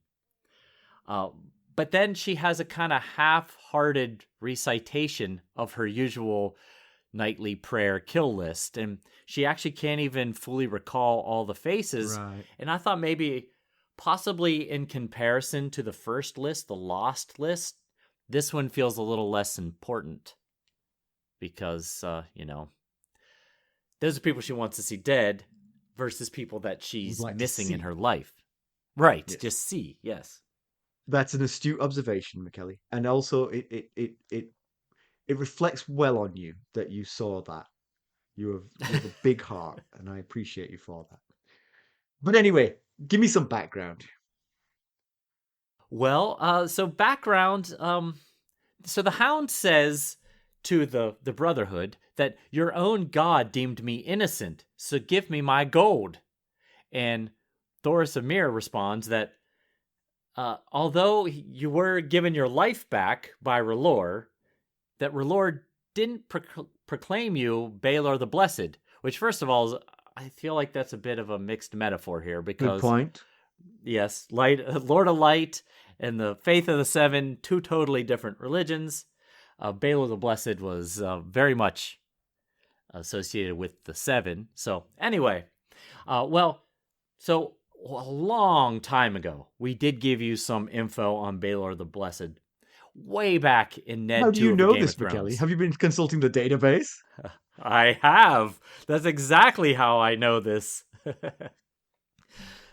But then she has a kind of half-hearted recitation of her usual nightly prayer kill list, and she actually can't even fully recall all the faces. Right. And I thought maybe, possibly in comparison to the first list, the lost list, this one feels a little less important because, those are people she wants to see dead versus people that she's missing in her life. Right, yes. Just see, yes. That's an astute observation, Mackelly. And also, it reflects well on you that you saw that. You have a big heart, and I appreciate you for that. But anyway, give me some background. Well, so background. So the Hound says to the Brotherhood that your own god deemed me innocent, so give me my gold. And Thoros of Myr responds that although you were given your life back by R'hllor, that R'hllor didn't proclaim you Baelor the Blessed, which first of all, I feel like that's a bit of a mixed metaphor here because... Good point. Yes, Lord of Light and the Faith of the Seven, two totally different religions. Baelor the Blessed was very much associated with the Seven. So anyway, so a long time ago, we did give you some info on Baelor the Blessed. Way back in Ned 2 How do you know Game this, of Thrones. Mackelly? Have you been consulting the database? I have. That's exactly how I know this.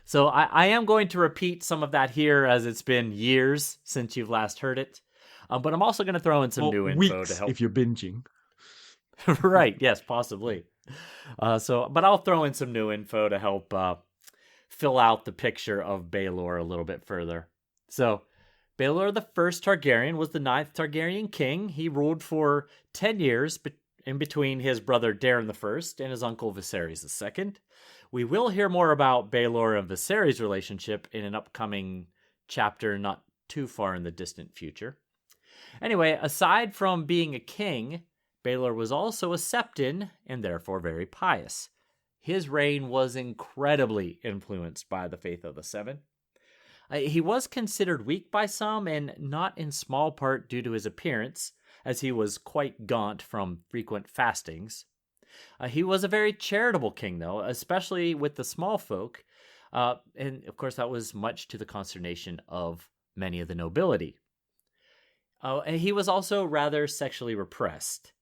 So I am going to repeat some of that here, as it's been years since you've last heard it. But I'm also going to throw in some new info to weeks help. if you're binging. Right, yes, possibly. But I'll throw in some new info to help fill out the picture of Baelor a little bit further. So, Baelor the First Targaryen was the 9th Targaryen king. He ruled for 10 years in between his brother Daeron the First and his uncle Viserys the Second. We will hear more about Baelor and Viserys' relationship in an upcoming chapter not too far in the distant future. Anyway, aside from being a king, Baelor was also a Septon and therefore very pious. His reign was incredibly influenced by the faith of the Seven. He was considered weak by some, and not in small part due to his appearance, as he was quite gaunt from frequent fastings. He was a very charitable king, though, especially with the small folk, and of course that was much to the consternation of many of the nobility. And he was also rather sexually repressed.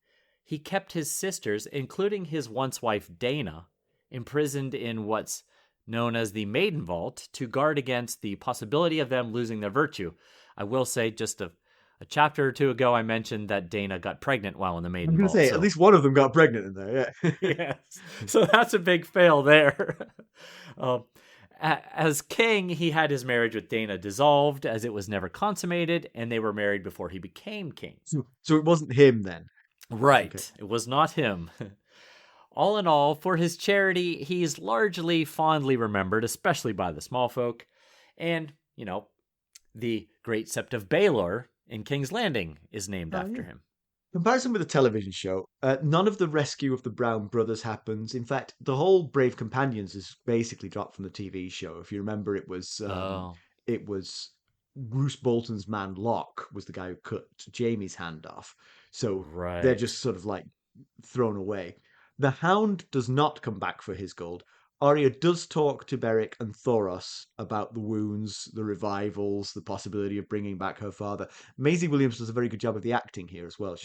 He kept his sisters, including his once wife Dana, imprisoned in what's known as the Maiden Vault to guard against the possibility of them losing their virtue. I will say, just a chapter or two ago, I mentioned that Dana got pregnant while in the Maiden I'm going to Vault. say, at least one of them got pregnant in there, yeah. Yes. So that's a big fail there. As king, he had his marriage with Dana dissolved, as it was never consummated, and they were married before he became king. So it wasn't him then? Right. Okay. It was not him. All in all, for his charity, he's largely fondly remembered, especially by the small folk. And, the great Sept of Baelor in King's Landing is named after him. Comparison with the television show, none of the rescue of the Brown brothers happens. In fact, the whole Brave Companions is basically dropped from the TV show. If you remember, it was Bruce Bolton's man Locke was the guy who cut Jaime's hand off. So they're just sort of like thrown away. The Hound does not come back for his gold. Arya does talk to Beric and Thoros about the wounds, the revivals, the possibility of bringing back her father. Maisie Williams does a very good job of the acting here as well.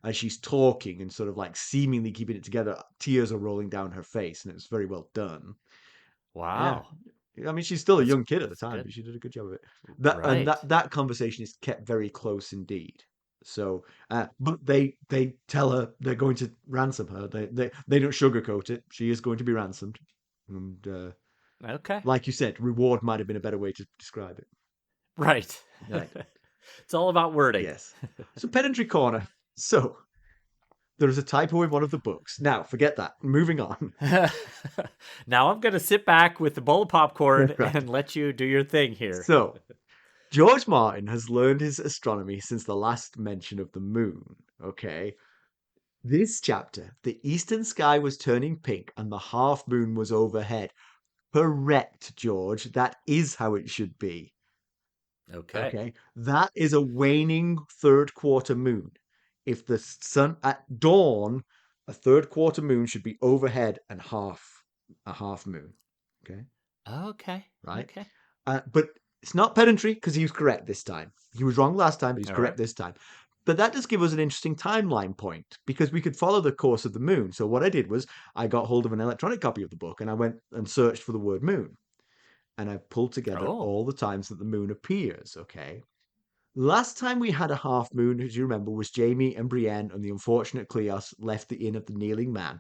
As she's talking and sort of like seemingly keeping it together, tears are rolling down her face, and it's very well done. Wow. Yeah. I mean, she's still a young kid at the time, but she did a good job of it. That conversation is kept very close indeed. So, but they tell her they're going to ransom her. They don't sugarcoat it. She is going to be ransomed. And okay, like you said, reward might have been a better way to describe it. Right. It's all about wording. Yes. So pedantry corner. So there is a typo in one of the books. Now forget that. Moving on. Now I'm going to sit back with the bowl of popcorn and let you do your thing here. So George Martin has learned his astronomy since the last mention of the moon. Okay. This chapter, the eastern sky was turning pink and the half moon was overhead. Correct, George. That is how it should be. Okay. That is a waning third quarter moon. If the sun at dawn, a third quarter moon should be overhead and a half moon. Okay. Right. Okay. But it's not pedantry because he was correct this time. He was wrong last time, but he's correct this time. But that does give us an interesting timeline point because we could follow the course of the moon. So what I did was I got hold of an electronic copy of the book and I went and searched for the word moon. And I pulled together all the times that the moon appears, okay? Last time we had a half moon, as you remember, was Jaime and Brienne and the unfortunate Cleos left the Inn of the Kneeling Man.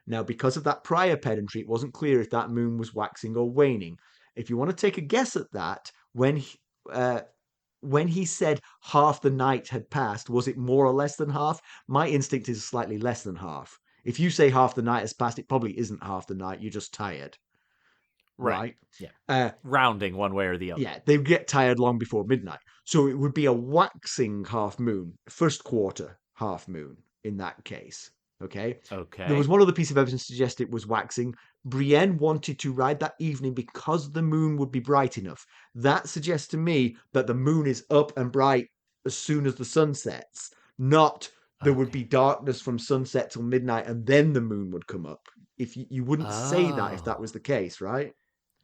Now, because of that prior pedantry, it wasn't clear if that moon was waxing or waning. If you want to take a guess at that, when he said half the night had passed, was it more or less than half? My instinct is slightly less than half. If you say half the night has passed, it probably isn't half the night. You're just tired. Right? Yeah. Rounding one way or the other. Yeah, they get tired long before midnight. So it would be a waxing half moon, first quarter half moon in that case. Okay? There was one other piece of evidence to suggest it was waxing. Brienne wanted to ride that evening because the moon would be bright enough. That suggests to me that the moon is up and bright as soon as the sun sets, not there would be darkness from sunset till midnight and then the moon would come up. If you wouldn't say that if that was the case, right?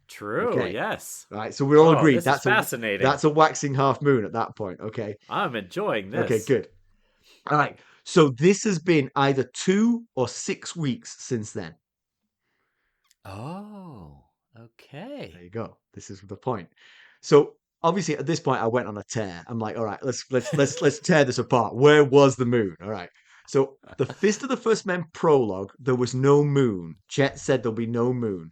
True, yes. Right, so we're all agreed. That's fascinating. That's a waxing half moon at that point, okay? I'm enjoying this. Okay, good. All right, so this has been either 2 or 6 weeks since then. Oh, okay. There you go. This is the point. So obviously at this point I went on a tear. I'm like, all right, let's tear this apart. Where was the moon? All right. So the Fist of the First Men prologue, there was no moon. Chet said there'll be no moon.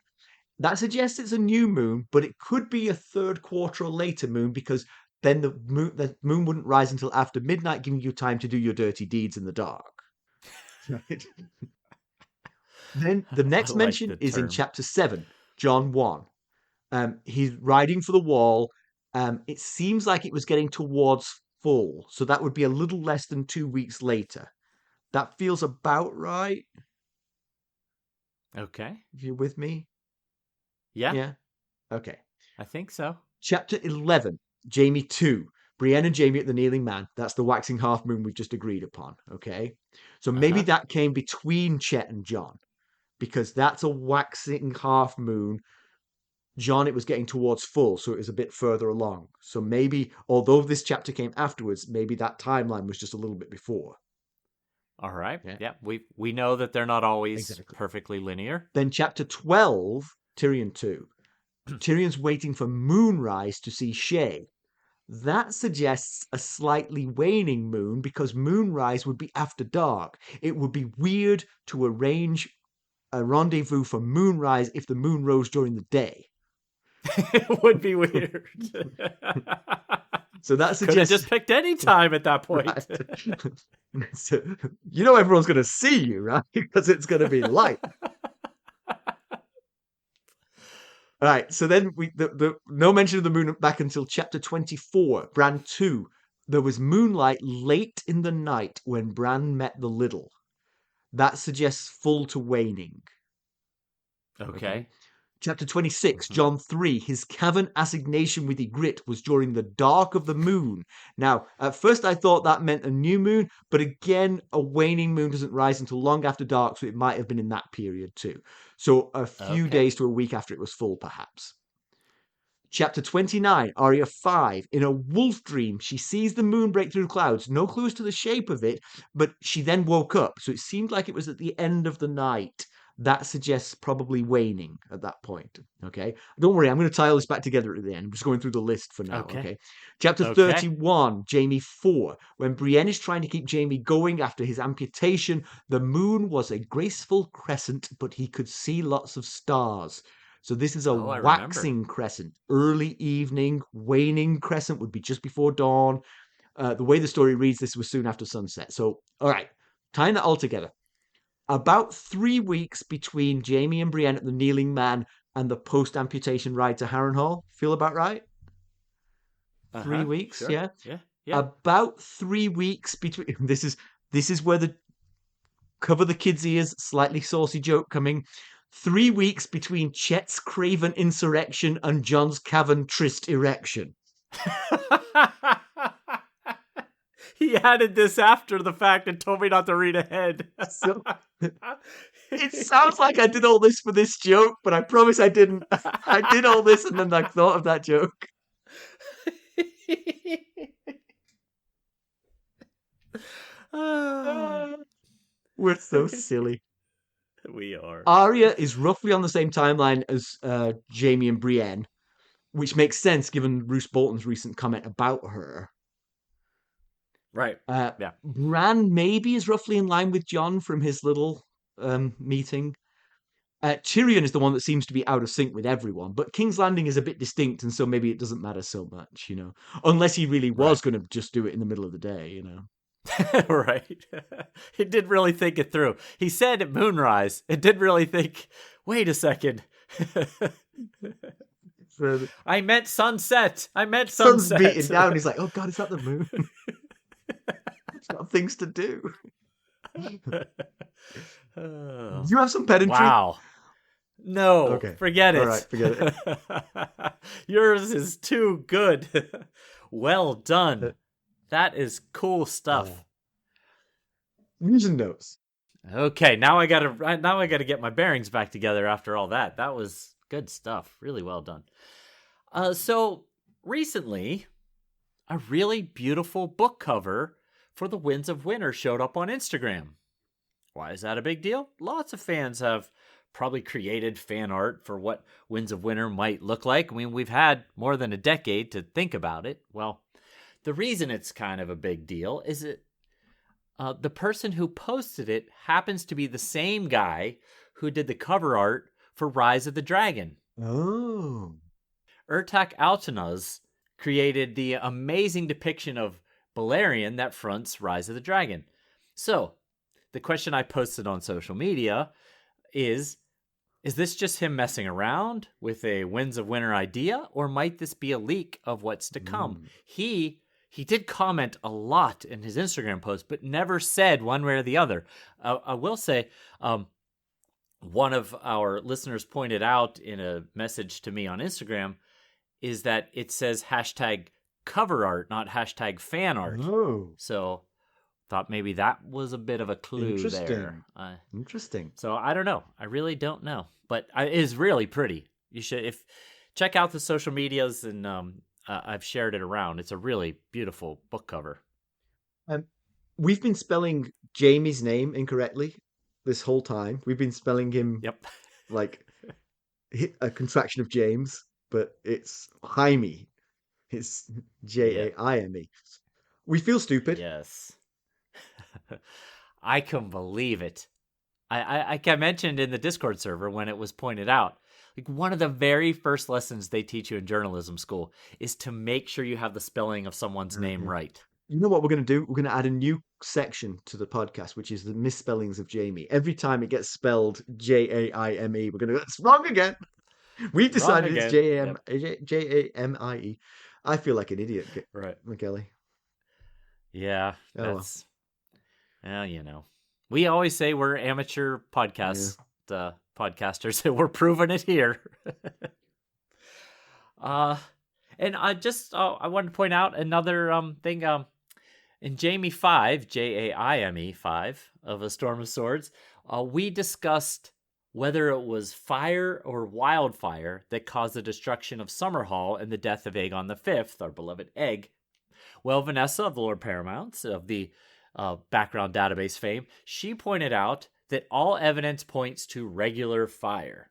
That suggests it's a new moon, but it could be a third quarter or later moon because then the moon wouldn't rise until after midnight, giving you time to do your dirty deeds in the dark. Right. Then the I next like mention the is in term. chapter 7, John 1. He's riding for the wall. It seems like it was getting towards full, so that would be a little less than 2 weeks later. That feels about right. Okay. If you're with me, Yeah, yeah. Okay. I think so. Chapter 11, Jamie 2. Brienne and Jamie at the Kneeling Man. That's the waxing half moon we've just agreed upon. Okay. So maybe Uh-huh. that came between Chet and John because that's a waxing half moon. John, it was getting towards full, so it was a bit further along. So maybe, although this chapter came afterwards, maybe that timeline was just a little bit before. All right. Yeah, Yeah, we know that they're not always exactly. perfectly linear. Then chapter 12, Tyrion 2. Tyrion's waiting for moonrise to see Shay. That suggests a slightly waning moon because moonrise would be after dark. It would be weird to arrange a rendezvous for moonrise if the moon rose during the day. It would be weird. So that Could have suggests just picked any time at that point. right. So, you know everyone's going to see you, right? Because it's going to be light. All right. So then the no mention of the moon back until chapter 24, Bran 2. There was moonlight late in the night when Bran met the Little. That suggests full to waning. Okay. Chapter 26, Mhm. John 3, his cavern assignation with Ygritte was during the dark of the moon. Now, at first I thought that meant a new moon, but again, a waning moon doesn't rise until long after dark, so it might have been in that period too. So a few Okay. days to a week after it was full, perhaps. Chapter 29, Arya 5. In a wolf dream, she sees the moon break through the clouds. No clues to the shape of it, but she then woke up. So it seemed like it was at the end of the night. That suggests probably waning at that point. Okay. Don't worry, I'm going to tie all this back together at the end. I'm just going through the list for now. Okay. Okay. Chapter Okay. 31, Jamie 4. When Brienne is trying to keep Jamie going after his amputation, the moon was a graceful crescent, but he could see lots of stars. So this is a Oh, I remember. waxing crescent. Early evening, waning crescent would be just before dawn. The way the story reads, this was soon after sunset. So, all right, tying that all together. About 3 weeks between Jamie and Brienne at the Kneeling Man and the post-amputation ride to Harrenhal. Feel about right? 3 weeks, Sure. yeah. Yeah. Yeah. About 3 weeks between. This is where the cover the kids' ears, slightly saucy joke coming. 3 weeks between Chet's Craven insurrection and John's Cavern tryst erection. He added this after the fact and told me not to read ahead. So it sounds like I did all this for this joke, but I promise I didn't. I did all this and then I thought of that joke. We're so silly. We are. Arya is roughly on the same timeline as Jamie and Brienne, which makes sense given Roose Bolton's recent comment about her. Right. Yeah. Bran maybe is roughly in line with John from his little meeting. Tyrion is the one that seems to be out of sync with everyone, but King's Landing is a bit distinct, and so maybe it doesn't matter so much, unless he really was Right. going to just do it in the middle of the day. Right. He did really think it through. He said at moonrise. It did really think, wait a second. So I meant sunset. I meant sun's sunset. beating down. He's like, oh God, is that the moon? It's got things to do. Oh. Do you have some pedantry? Wow. No, Okay. forget it. All right, forget it. Yours is too good. Well done. That is cool stuff. News and notes. Okay, now I gotta get my bearings back together after all that. That was good stuff. Really well done. So recently, a really beautiful book cover for The Winds of Winter showed up on Instagram. Why is that a big deal? Lots of fans have probably created fan art for what Winds of Winter might look like. I mean, we've had more than a decade to think about it. Well, the reason it's kind of a big deal is that the person who posted it happens to be the same guy who did the cover art for Rise of the Dragon. Oh. Urtak Altanaz created the amazing depiction of Balerion that fronts Rise of the Dragon. So, the question I posted on social media is this just him messing around with a Winds of Winter idea, or might this be a leak of what's to come? He did comment a lot in his Instagram post, but never said one way or the other. I will say, one of our listeners pointed out in a message to me on Instagram is that it says hashtag cover art, not hashtag fan art. Oh. So thought maybe that was a bit of a clue there. Interesting. So I don't know. I really don't know. But it is really pretty. You should check out the social medias, and I've shared it around. It's a really beautiful book cover. We've been spelling Jaime's name incorrectly this whole time. We've been spelling him like a contraction of James, but it's Jaime. It's Jaime. We feel stupid. Yes. I can believe it. I mentioned in the Discord server when it was pointed out, like one of the very first lessons they teach you in journalism school is to make sure you have the spelling of someone's name right. You know what we're going to do? We're going to add a new section to the podcast, which is the misspellings of Jaime. Every time it gets spelled Jaime, we're going to go, it's wrong again. We've decided it's Jamie. I feel like an idiot, right, Mackelly. Yeah, that's... Well, you know. We always say we're amateur podcasters, and we're proving it here. And I wanted to point out another thing. In Jaime 5, Jaime 5 of A Storm of Swords, we discussed whether it was fire or wildfire that caused the destruction of Summerhall and the death of Aegon V, our beloved Egg. Well, Vanessa of the Lord Paramounts, of the background database fame, she pointed out that all evidence points to regular fire.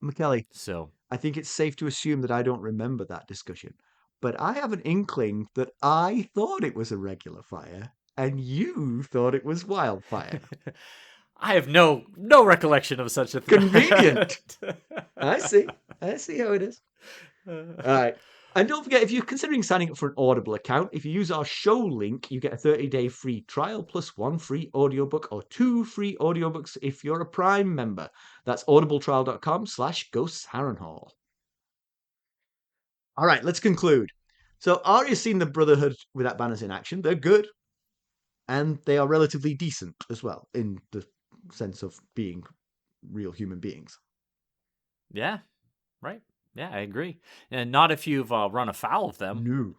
Mackelly, so I think it's safe to assume that I don't remember that discussion, but I have an inkling that I thought it was a regular fire and you thought it was wildfire. I have no recollection of such a thing. Convenient. I see how it is. All right. And don't forget, if you're considering signing up for an Audible account, if you use our show link, you get a 30-day free trial plus 1 free audiobook or 2 free audiobooks if you're a Prime member. That's audibletrial.com/ghostsharrenhal. All right, let's conclude. So Arya's seen the Brotherhood Without Banners in action. They're good. And they are relatively decent as well, in the sense of being real human beings. Yeah, right. Yeah, I agree. And not if you've run afoul of them. No.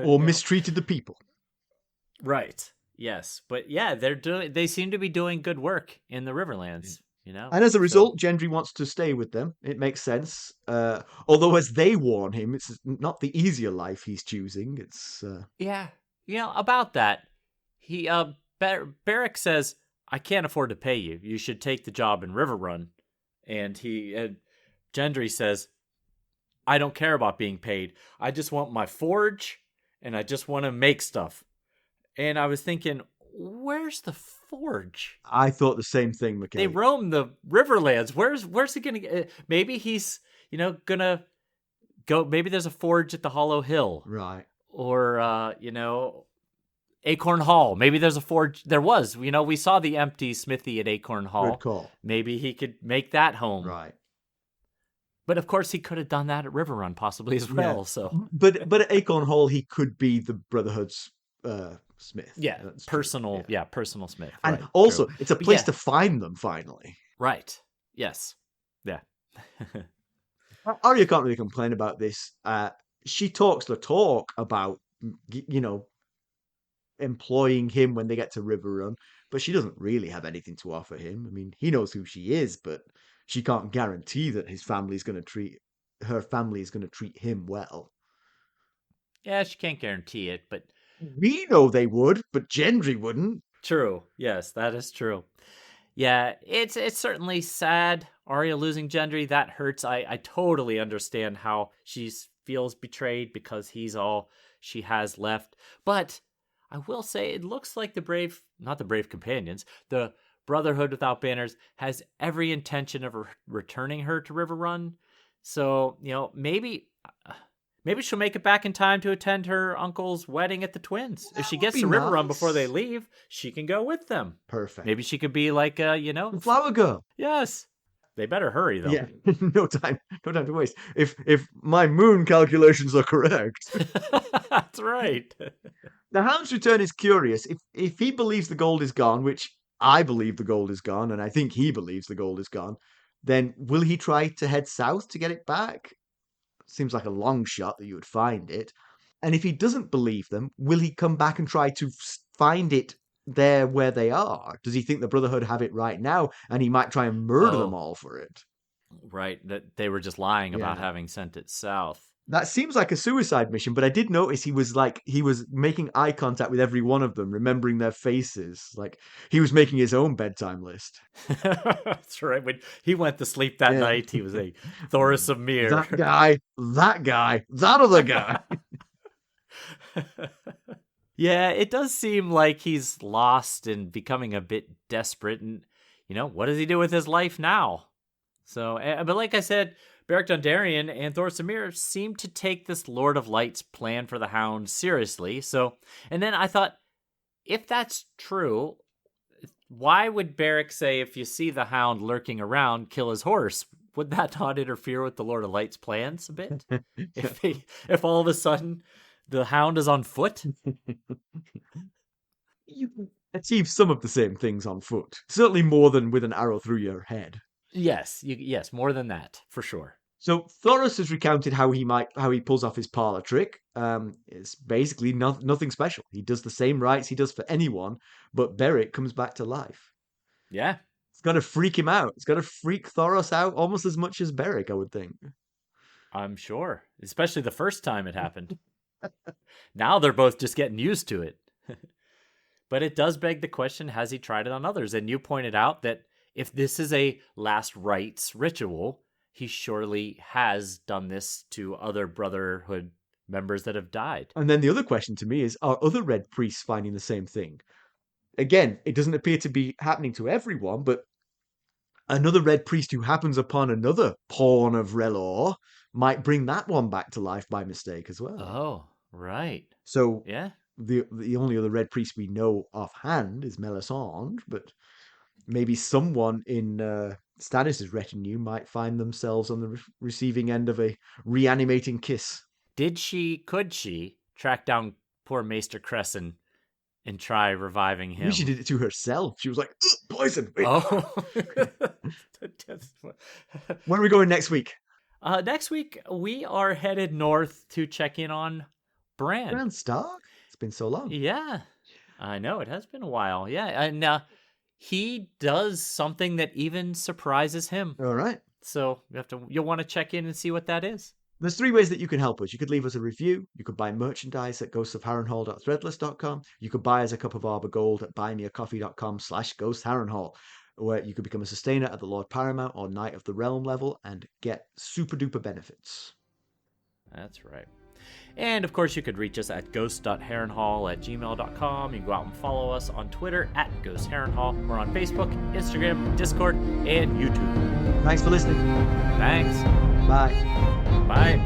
Or mistreated the people. Right. Yes. But yeah, they seem to be doing good work in the Riverlands, you know. And as a result, Gendry wants to stay with them. It makes sense. Although as they warn him, it's not the easier life he's choosing. It's Yeah. You know, about that, he Beric says, "I can't afford to pay you. You should take the job in Riverrun." And Gendry says, "I don't care about being paid. I just want my forge, and I just want to make stuff." And I was thinking, where's the forge? I thought the same thing, Mackelly. They roam the Riverlands. Where's he gonna get? Maybe he's, gonna go. Maybe there's a forge at the Hollow Hill, right? Or Acorn Hall. Maybe there's a forge. There was. We saw the empty smithy at Acorn Hall. Good call. Maybe he could make that home, right? But of course, he could have done that at Riverrun possibly as well. Yeah. So, but at Acorn Hall, he could be the Brotherhood's smith. Yeah, personal smith. And right, also, true. It's a place to find them finally. Right. Yes. Yeah. Arya can't really complain about this. She talks the talk about, employing him when they get to Riverrun, but she doesn't really have anything to offer him. I mean, he knows who she is, but she can't guarantee that her family is going to treat him well. Yeah, she can't guarantee it, but we know they would, but Gendry wouldn't. True. Yes, that is true. Yeah, it's certainly sad. Arya losing Gendry, that hurts. I totally understand how she feels betrayed because he's all she has left. But I will say it looks like not the brave companions, the Brotherhood Without Banners has every intention of returning her to Riverrun. So, maybe she'll make it back in time to attend her uncle's wedding at the Twins. If she gets to Riverrun before they leave, she can go with them. Perfect. Maybe she could be like, Flower girl. Yes. They better hurry, though. Yeah, no time to waste. If my moon calculations are correct. That's right. The Hound's return is curious. If he believes the gold is gone, which I believe the gold is gone, and I think he believes the gold is gone, then will he try to head south to get it back? Seems like a long shot that you would find it. And if he doesn't believe them, will he come back and try to find it there where they are? Does he think the Brotherhood have it right now, and he might try and murder them all for it? Right, that they were just lying about having sent it south. That seems like a suicide mission, but I did notice he was making eye contact with every one of them, remembering their faces. Like he was making his own bedtime list. That's right. When he went to sleep that night, he was a Thoros of Myr. That guy, that other guy. Yeah, it does seem like he's lost and becoming a bit desperate. And, what does he do with his life now? So, but like I said, Beric Dondarion and Thoros of Myr seem to take this Lord of Light's plan for the Hound seriously. So, and then I thought, if that's true, why would Beric say, if you see the Hound lurking around, kill his horse? Would that not interfere with the Lord of Light's plans a bit? If all of a sudden the Hound is on foot? You can achieve some of the same things on foot. Certainly more than with an arrow through your head. Yes, more than that, for sure. So Thoros has recounted how he pulls off his parlor trick. It's basically nothing special. He does the same rites he does for anyone, but Beric comes back to life. Yeah. It's got to freak him out. It's got to freak Thoros out almost as much as Beric, I would think. I'm sure, especially the first time it happened. Now they're both just getting used to it. But it does beg the question, has he tried it on others? And you pointed out that if this is a last rites ritual, he surely has done this to other Brotherhood members that have died. And then the other question to me is, are other Red Priests finding the same thing? Again, it doesn't appear to be happening to everyone, but another Red Priest who happens upon another pawn of Relor might bring that one back to life by mistake as well. Oh, right. So yeah, the only other Red Priest we know offhand is Melisandre, but maybe someone in Stannis' retinue might find themselves on the receiving end of a reanimating kiss. Could she track down poor Maester Crescent and try reviving him? Maybe she did it to herself. She was like, poison. Wait. Oh. Where are we going next week? Next week, we are headed north to check in on Bran. Bran Stark? It's been so long. Yeah, I know. It has been a while. Yeah, and he does something that even surprises him. All right. So you'll want to check in and see what that is. There's 3 ways that you can help us. You could leave us a review. You could buy merchandise at ghostsofharrenhal.threadless.com. You could buy us a cup of Arbor Gold at buymeacoffee.com/ghostharrenhal, where you could become a sustainer at the Lord Paramount or Knight of the Realm level and get super duper benefits. That's right. And of course, you could reach us at ghost.harrenhal@gmail.com. You can go out and follow us on Twitter at @ghostharrenhal. We're on Facebook, Instagram, Discord, and YouTube. Thanks for listening. Thanks. Bye. Bye.